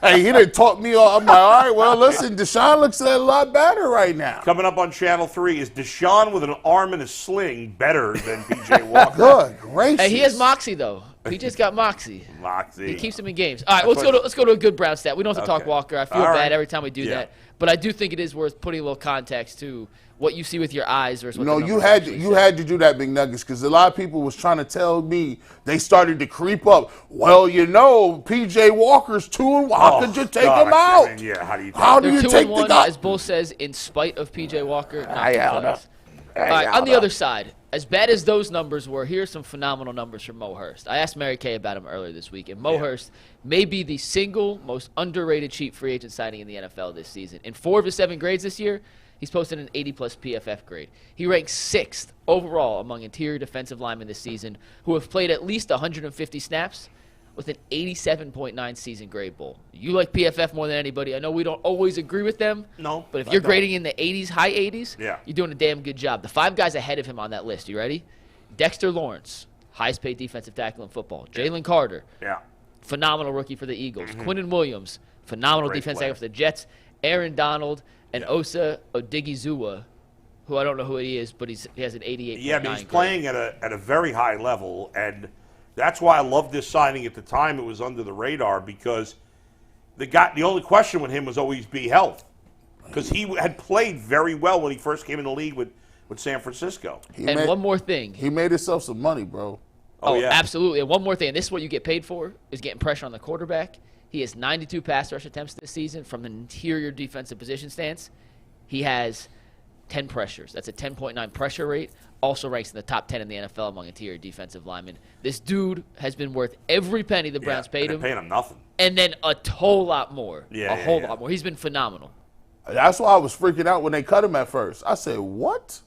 Hey, he didn't talk me off. I'm like, all right, well, listen, Deshaun looks a lot better right now. Coming up on Channel 3, is Deshaun with an arm and a sling better than P.J. Walker? Good gracious. Hey, he has moxie, though. He just got moxie. Moxie. He keeps him in games. All right, let's go to a good Brown stat. We don't have to talk Okay. Walker. I feel All bad right. every time we do Yeah. that. But I do think it is worth putting a little context to what you see with your eyes versus what the No, numbers you had actually you say. had to do that, Big Nuggets, because a lot of people was trying to tell me they started to creep up. Well, you know, P.J. Walker's 2-1. How could you take God, him I out? mean, yeah, how do you take How him do They're you 2 take and the 1, guy? as Bull says, in spite of P.J. Walker. Not I don't because. know. All right, on the other side, as bad as those numbers were, here's some phenomenal numbers from Mo Hurst. I asked Mary Kay about him earlier this week, and Mo Hurst may be the single most underrated cheap free agent signing in the NFL this season. In 4 of his 7 grades this year, he's posted an 80-plus PFF grade. He ranks 6th overall among interior defensive linemen this season who have played at least 150 snaps with an 87.9 season grade Bull. You like PFF more than anybody. I know we don't always agree with them. No, But if I you're don't. grading in the 80s, high 80s, Yeah. you're doing a damn good job. The 5 guys ahead of him on that list, you ready? Dexter Lawrence, highest paid defensive tackle in football. Jalen Carter, Yeah. phenomenal rookie for the Eagles. Quinnen Williams, phenomenal Great defensive player. tackle for the Jets. Aaron Donald and Osa Odigizua, who I don't know who he is, but he has an 88.9 Yeah, but he's grade. playing at a very high level, and that's why I loved this signing at the time. It was under the radar because the only question with him was always be health, because he had played very well when he first came in the league with San Francisco. And one more thing. He made himself some money, bro. Oh, yeah. Absolutely. And one more thing, and this is what you get paid for, is getting pressure on the quarterback. He has 92 pass rush attempts this season from an interior defensive position stance. He has 10 pressures. That's a 10.9 pressure rate. Also ranks in the top 10 in the NFL among interior defensive linemen. This dude has been worth every penny the Browns paid they're him, paying him nothing. and then a whole lot more. Yeah, a yeah, whole yeah. lot more. He's been phenomenal. That's why I was freaking out when they cut him at first. I said, what?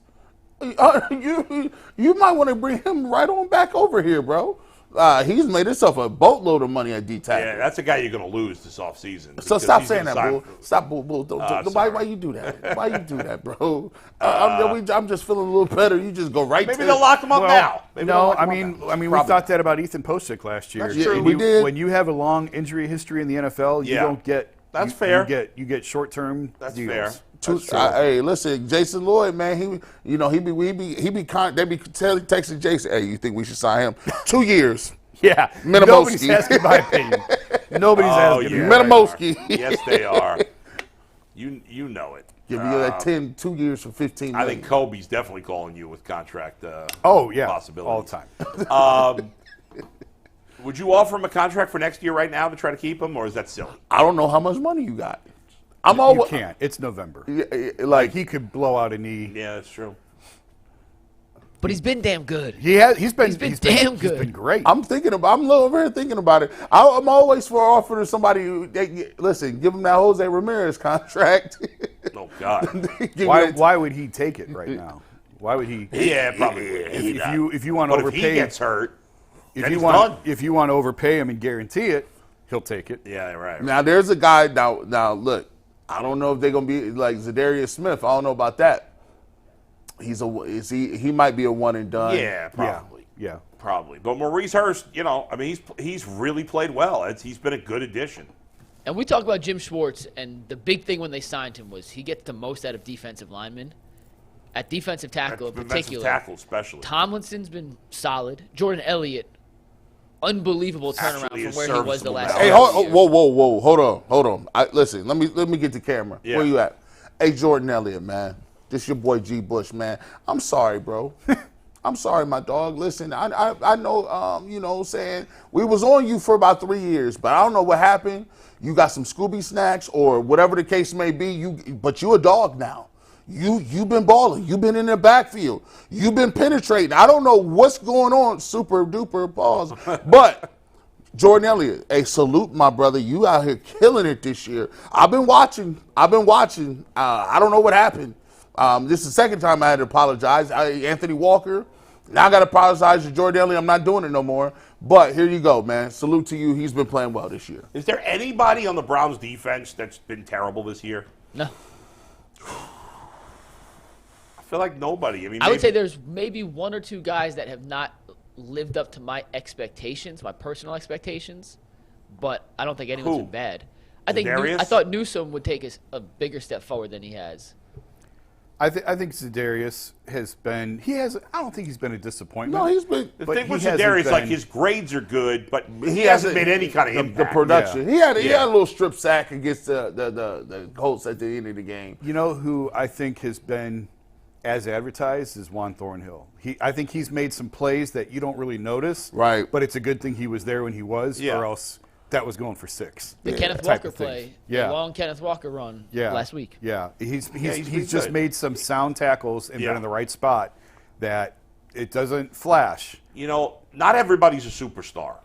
You might want to bring him right on back over here, bro. He's made himself a boatload of money at D-tackle. Yeah, that's a guy you're going to lose this offseason. So because stop he's saying gonna that, sign Bull. for- Stop, Bull. Don't, sorry. why you do that? Why you do that, bro? I'm just feeling a little better. You just go right Maybe to they'll lock him up now. Maybe they'll No, lock I him up mean, now. we Probably. thought that about Ethan Posick last year. That's true. When We you- did. When you have a long injury history in the NFL, you Yeah. don't get. That's you- fair. You get short-term That's deals. fair. Two, hey, listen, Jason Lloyd, man, they be texting Jason, hey, you think we should sign him? 2 years. Yeah, Minimowski. nobody's asking my opinion. Nobody's Oh, asking. yeah. me. Minimowski. Yes, they are. You know it. Give me that 2 years for 15 I million. think Kobe's definitely calling you with contract Oh yeah, possibilities. all the time. Would you offer him a contract for next year right now to try to keep him, or is that silly? I don't know how much money you got. I'm You always can't. It's November. like He could blow out a knee. Yeah, that's true. But he's been damn good. He's been damn good. He's been great. I'm over here thinking about it. I'm always for offering somebody. Listen, give him that Jose Ramirez contract. Oh, God. Give me Why? that- Why would he take it right now? Why would he? Yeah, probably would. If you want to But if he overpay, gets hurt, if then you he's want done. if you want to overpay him and guarantee it, he'll take it. Yeah, right. Now there's a guy now. Look, I don't know if they're gonna be like Zadarius Smith. I don't know about that. He might be a one and done. Yeah, probably. Yeah. Probably. But Maurice Hurst, I mean, he's really played well. He's been a good addition. And we talk about Jim Schwartz, and the big thing when they signed him was he gets the most out of defensive linemen. at defensive tackle in Defensive particular. tackle especially. Tomlinson's been solid. Jordan Elliott, unbelievable turnaround Actually from is where he was the serviceable last now. Hey, couple years. whoa, hold on. Listen, let me get the camera. Yeah. Where you at? Hey, Jordan Elliott, man. This your boy G. Bush, man. I'm sorry, bro. I'm sorry, my dog. Listen, I know, you know what I'm saying, we was on you for about 3 years, but I don't know what happened. You got some Scooby snacks or whatever the case may be, but you a dog now. You've been balling. You've been in the backfield. You've been penetrating. I don't know what's going on, super duper pause, but Jordan Elliott, hey, salute, my brother. You out here killing it this year. I've been watching. I don't know what happened. This is the second time I had to apologize. Anthony Walker. Now I got to apologize to Jordan Elliott. I'm not doing it no more. But here you go, man. Salute to you. He's been playing well this year. Is there anybody on the Browns defense that's been terrible this year? No. I feel like nobody. I mean, I would say there's maybe one or two guys that have not lived up to my expectations, my personal expectations, but I don't think anyone's Who? been bad. I Za'Darius? thought Newsome would take a bigger step forward than he has. I think Za'Darius has been. I don't think he's been a disappointment. No, he's been. the but thing with he hasn't Za'Darius, like been- his grades are good, but he hasn't made any kind of the impact. production. He had a Yeah. little strip sack against the Colts at the end of the game. You know who I think has been as advertised is Juan Thornhill. I think he's made some plays that you don't really notice. Right. But it's a good thing he was there when he was, Yeah. or else that was going for 6. The Kenneth type Walker of thing. play, Yeah. the long Kenneth Walker run last week. Yeah, he's been just good. made some sound tackles and Yeah. been in the right spot that it doesn't flash. You know, not everybody's a superstar,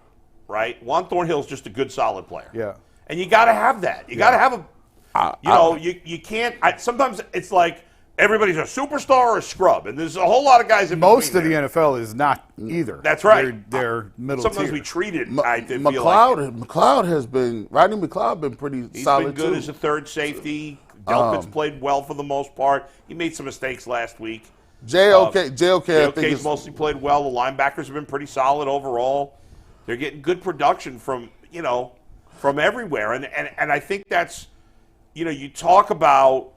right? Juan Thornhill's just a good, solid player. Yeah. And you got to have that. You got to have a, you can't, sometimes it's like everybody's a superstar or a scrub, and there's a whole lot of guys in Most between of the there. NFL is not either. That's right. They're middle Sometimes tier. we treat it, I feel like. McLeod has been. Rodney McLeod been pretty He's solid been good too. as a third safety. Delpit's played well for the most part. He made some mistakes last week. JOK, I think JOK's is mostly played well. The linebackers have been pretty solid overall. They're getting good production from everywhere, and I think that's, you talk about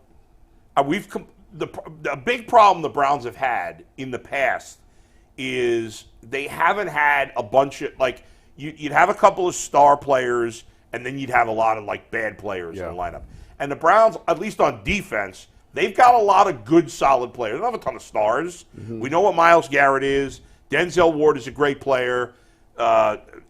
the big problem the Browns have had in the past is they haven't had a bunch of you'd have a couple of star players and then you'd have a lot of bad players in the lineup. And the Browns, at least on defense, they've got a lot of good, solid players. They don't have a ton of stars. We know what Myles Garrett is. Denzel Ward is a great player.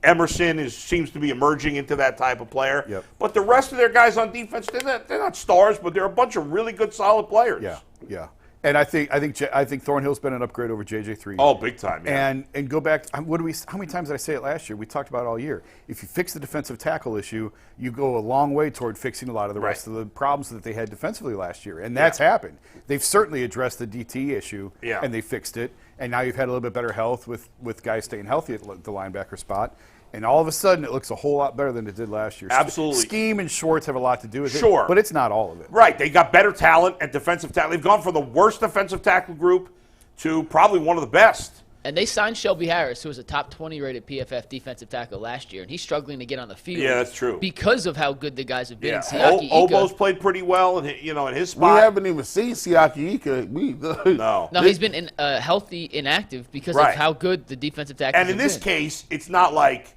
Emerson seems to be emerging into that type of player. Yep. But the rest of their guys on defense, they're not stars, but they're a bunch of really good, solid players. Yeah. And I think Thornhill's been an upgrade over JJ3. Oh, big time. Yeah. And go back. How many times did I say it last year? We talked about it all year. If you fix the defensive tackle issue, you go a long way toward fixing a lot of the rest of the problems that they had defensively last year, and that's happened. They've certainly addressed the DT issue, and they fixed it. And now you've had a little bit better health with guys staying healthy at the linebacker spot. And all of a sudden, it looks a whole lot better than it did last year. Absolutely. Scheme and Schwartz have a lot to do with it. Sure. But it's not all of it. Right. They got better talent at defensive tackle. They've gone from the worst defensive tackle group to probably one of the best. And they signed Shelby Harris, who was a top 20 rated PFF defensive tackle last year, and he's struggling to get on the field. Yeah, that's true. Because of how good the guys have been. Yeah. Siaki Obo's Ika, played pretty well in his we spot. haven't even seen Siaki Ika. No. No, he's been healthy, inactive because of how good the defensive tackles And in have this been. case, it's not like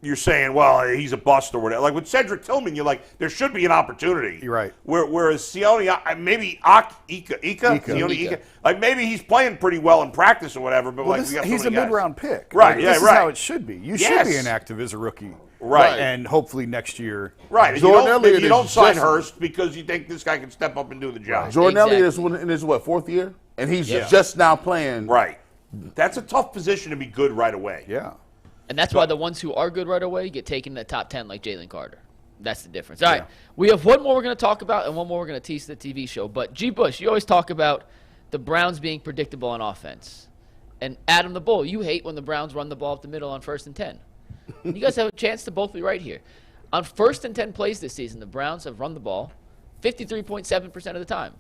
you're saying, well, he's a bust or whatever. Like with Cedric Tillman, you're like, there should be an opportunity. You're right. Whereas Sione, maybe Sione Ika, like maybe he's playing pretty well in practice or whatever, but we got so he's a many guys. mid-round pick. Right, This is right. how it should be. You should be inactive as a rookie. Right. And hopefully next year. Right. Jordan You Elliott don't is sign just- Hurst because you think this guy can step up and do the job. Jordan Exactly. Elliott is in his fourth year, and he's Yeah. just now playing. Right. That's a tough position to be good right away. Yeah. And that's why the ones who are good right away get taken in the top 10 like Jalen Carter. That's the difference. All right, we have one more we're going to talk about and one more we're going to tease the TV show. But, G. Bush, you always talk about the Browns being predictable on offense. And Adam the Bull, you hate when the Browns run the ball up the middle on 1st and 10. You guys have a chance to both be right here. On 1st and 10 plays this season, the Browns have run the ball 53.7% of the time.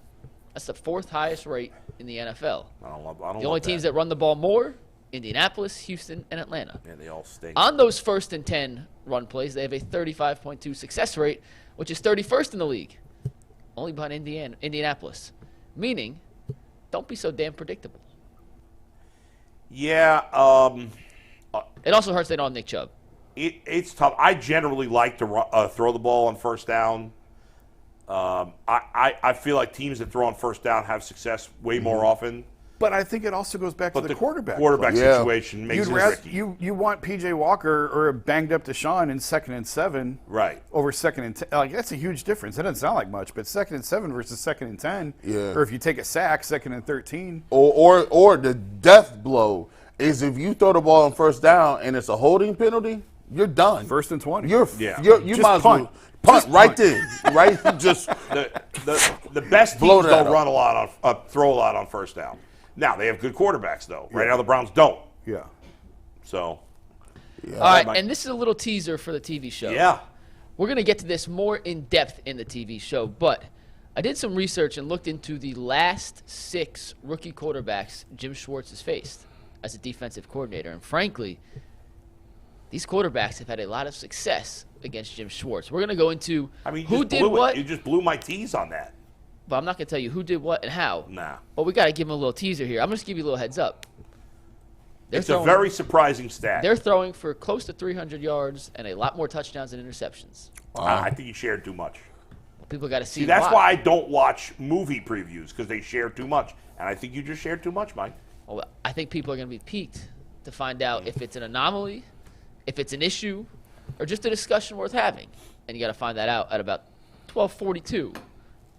That's the 4th highest rate in the NFL. I don't The love only teams that run the ball more, Indianapolis, Houston, and Atlanta. Yeah, they all stink. On those 1st and 10 run plays, they have a 35.2 success rate, which is 31st in the league, only behind Indianapolis. Meaning, don't be so damn predictable. Yeah, It also hurts they don't have Nick Chubb. it's tough. I generally like to throw the ball on first down. I feel like teams that throw on first down have success way more often. But I think it also goes back to But the quarterback. quarterback Yeah. situation makes You'd it rather, tricky. you want P.J. Walker or a banged-up Deshaun in 2nd and 7 Right. over 2nd and 10. Like, that's a huge difference. That doesn't sound like much, but 2nd and 7 versus 2nd and 10. Yeah. Or if you take a sack, 2nd and 13. Or the death blow is if you throw the ball on first down and it's a holding penalty, you're done. 1st and 20. You Just might as punt. well punt Just right punt. there, right? Just The best Blow teams that don't up. run a lot on throw a lot on first down. Now they have good quarterbacks though. Right now the Browns don't. Yeah. So All right, Mike. and this is a little teaser for the TV show. yeah. We're going to get to this more in depth in the TV show, but I did some research and looked into the last 6 rookie quarterbacks Jim Schwartz has faced as a defensive coordinator. And frankly, these quarterbacks have had a lot of success against Jim Schwartz. We're going to go into I mean, you who just did blew what, It. You just blew my tease on that. but I'm not going to tell you who did what and how. Nah. But we got to give them a little teaser here. I'm just give you a little heads up. It's a very surprising stat. They're throwing for close to 300 yards and a lot more touchdowns and interceptions. I think you shared too much. People got to see. See, that's why I don't watch movie previews because they share too much. And I think you just shared too much, Mike. Well, I think people are going to be piqued to find out if it's an anomaly, if it's an issue, or just a discussion worth having. And you got to find that out at about 12:42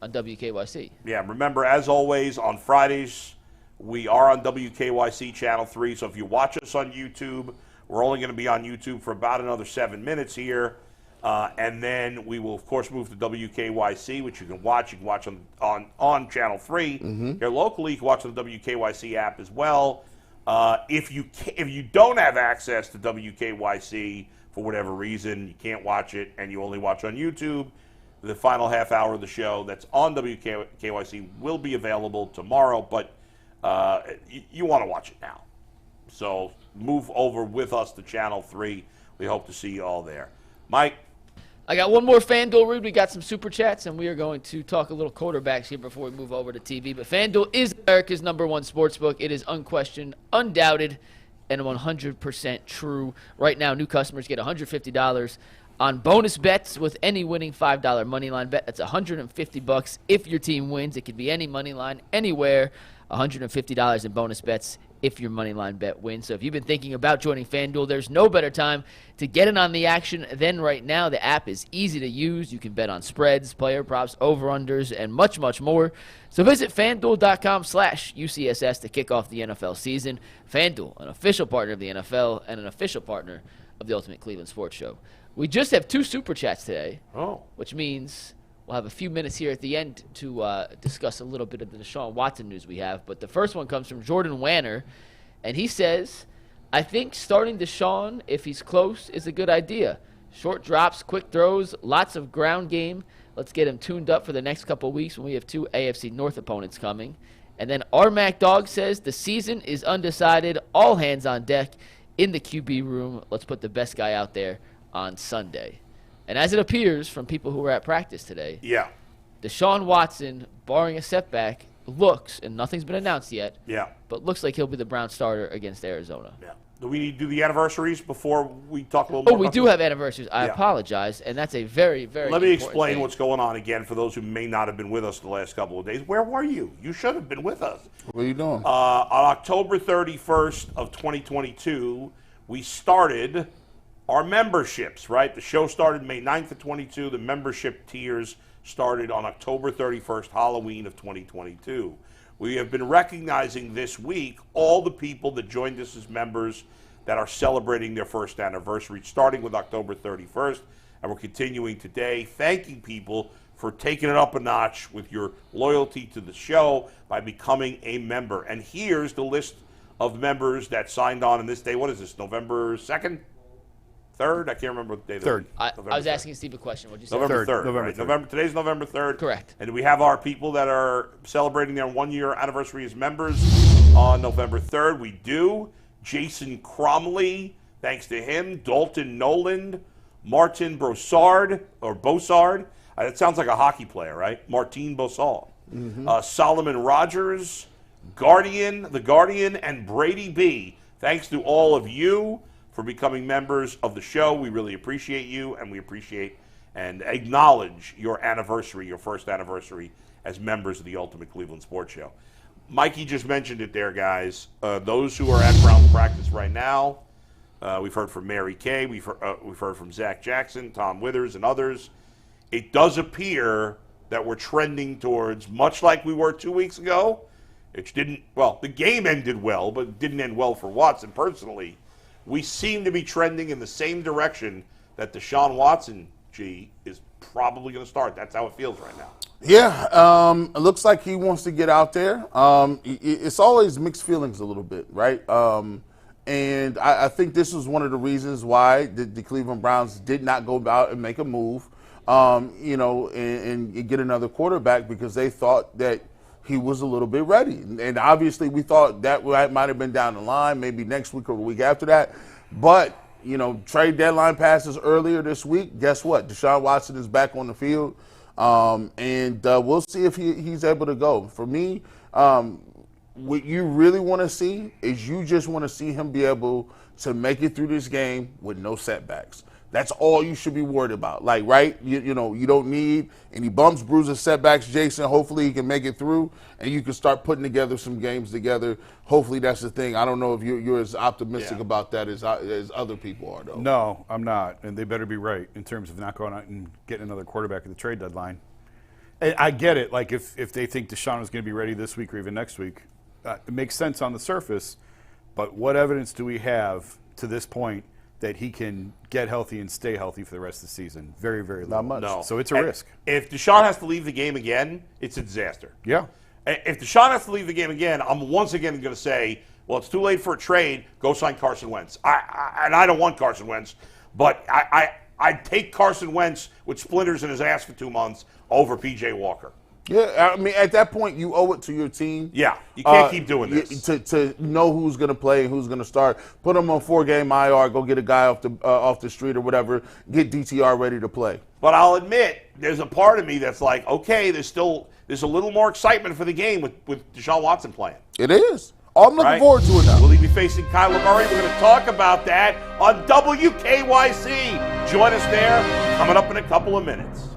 on WKYC. Yeah, remember, as always, on Fridays, we are on WKYC Channel 3. So if you watch us on YouTube, we're only going to be on YouTube for about another 7 minutes here. And then we will, of course, move to WKYC, which you can watch. You can watch on Channel 3. Here locally, you can watch on the WKYC app as well. If you don't have access to WKYC for whatever reason, you can't watch it, and you only watch on YouTube, the final half hour of the show that's on WKYC will be available tomorrow, but you want to watch it now. So move over with us to Channel 3. We hope to see you all there. Mike? I got one more FanDuel read. We got some super chats, and we are going to talk a little quarterbacks here before we move over to TV. But FanDuel is America's #1 sportsbook. It is unquestioned, undoubted, and 100% true. Right now, new customers get $150 on bonus bets with any winning $5 moneyline bet. That's $150 if your team wins. It could be any money line, anywhere. $150 in bonus bets if your money line bet wins. So if you've been thinking about joining FanDuel, there's no better time to get in on the action than right now. The app is easy to use. You can bet on spreads, player props, over-unders, and much, much more. So visit FanDuel.com/UCSS to kick off the NFL season. FanDuel, an official partner of the NFL and an official partner of the Ultimate Cleveland Sports Show. We just have 2 super chats today, which means we'll have a few minutes here at the end to discuss a little bit of the Deshaun Watson news we have. But the first one comes from Jordan Wanner, and he says, I think starting Deshaun, if he's close, is a good idea. Short drops, quick throws, lots of ground game. Let's get him tuned up for the next couple of weeks when we have 2 AFC North opponents coming. And then Mac Dog says, the season is undecided, all hands on deck in the QB room. Let's put the best guy out there on Sunday. And as it appears from people who were at practice today, Deshaun Watson, barring a setback, looks, and nothing's been announced yet, but looks like he'll be the Brown starter against Arizona. Do we do the anniversaries before we talk a little more? Oh, we do have anniversaries. I apologize, and that's a very, very Let me important explain thing. what's going on again for those who may not have been with us the last couple of days. Where were you? You should have been with us. What are you doing? On October 31st of 2022, we started our memberships, right? The show started May 9th of 22. The membership tiers started on October 31st, Halloween of 2022. We have been recognizing this week all the people that joined us as members that are celebrating their first anniversary, starting with October 31st, and we're continuing today, thanking people for taking it up a notch with your loyalty to the show by becoming a member. And here's the list of members that signed on in this day. What is this, November 2nd? 3rd? I can't remember what day. 3rd. I was asking Steve a question. What did you say? November 3rd. November Right? 3rd. Today's November 3rd. Correct. And we have our people that are celebrating their 1-year anniversary as members on November 3rd. We do. Jason Cromley, thanks to him. Dalton Noland, Martin Broussard, or Bossard. That sounds like a hockey player, right? Martin Bossard. Solomon Rogers, the Guardian, and Brady B. Thanks to all of you for becoming members of the show. We really appreciate you, and we appreciate and acknowledge your anniversary, your first anniversary as members of the Ultimate Cleveland Sports Show. Mikey just mentioned it there, guys. Those who are at Browns practice right now, we've heard from Mary Kay, we've heard from Zach Jackson, Tom Withers, and others. It does appear that we're trending towards, much like we were 2 weeks ago, the game ended well, but it didn't end well for Watson personally. We seem to be trending in the same direction that Deshaun Watson, is probably going to start. That's how it feels right now. Yeah, it looks like he wants to get out there. It's always mixed feelings a little bit, right? And I think this was one of the reasons why the Cleveland Browns did not go out and make a move, and get another quarterback, because they thought that he was a little bit ready. And obviously we thought that might have been down the line, maybe next week or the week after that. But trade deadline passes earlier this week. Guess what? Deshaun Watson is back on the field, and we'll see if he's able to go. For me, what you really want to see is you just want to see him be able to make it through this game with no setbacks. That's all you should be worried about. Like, right? You don't need any bumps, bruises, setbacks. Jason, hopefully he can make it through, and you can start putting together some games together. Hopefully that's the thing. I don't know if you're as optimistic about that as other people are, though. No, I'm not, and they better be right in terms of not going out and getting another quarterback at the trade deadline. And I get it. Like, if they think Deshaun is going to be ready this week or even next week, it makes sense on the surface. But what evidence do we have to this point that he can get healthy and stay healthy for the rest of the season? Very, very little. Not much. No. So it's a risk. If Deshaun has to leave the game again, it's a disaster. Yeah. If Deshaun has to leave the game again, I'm once again going to say, well, it's too late for a trade. Go sign Carson Wentz. I don't want Carson Wentz, but I'd take Carson Wentz with splinters in his ass for 2 months over P.J. Walker. Yeah, I mean, at that point, you owe it to your team. Yeah, you can't keep doing this. To know who's going to play and who's going to start. Put them on 4-game IR, go get a guy off the street or whatever, get DTR ready to play. But I'll admit, there's a part of me that's like, okay, there's a little more excitement for the game with Deshaun Watson playing. It is. Oh, I'm looking forward to it now. Will he be facing Kyler Murray? We're going to talk about that on WKYC. Join us there, coming up in a couple of minutes.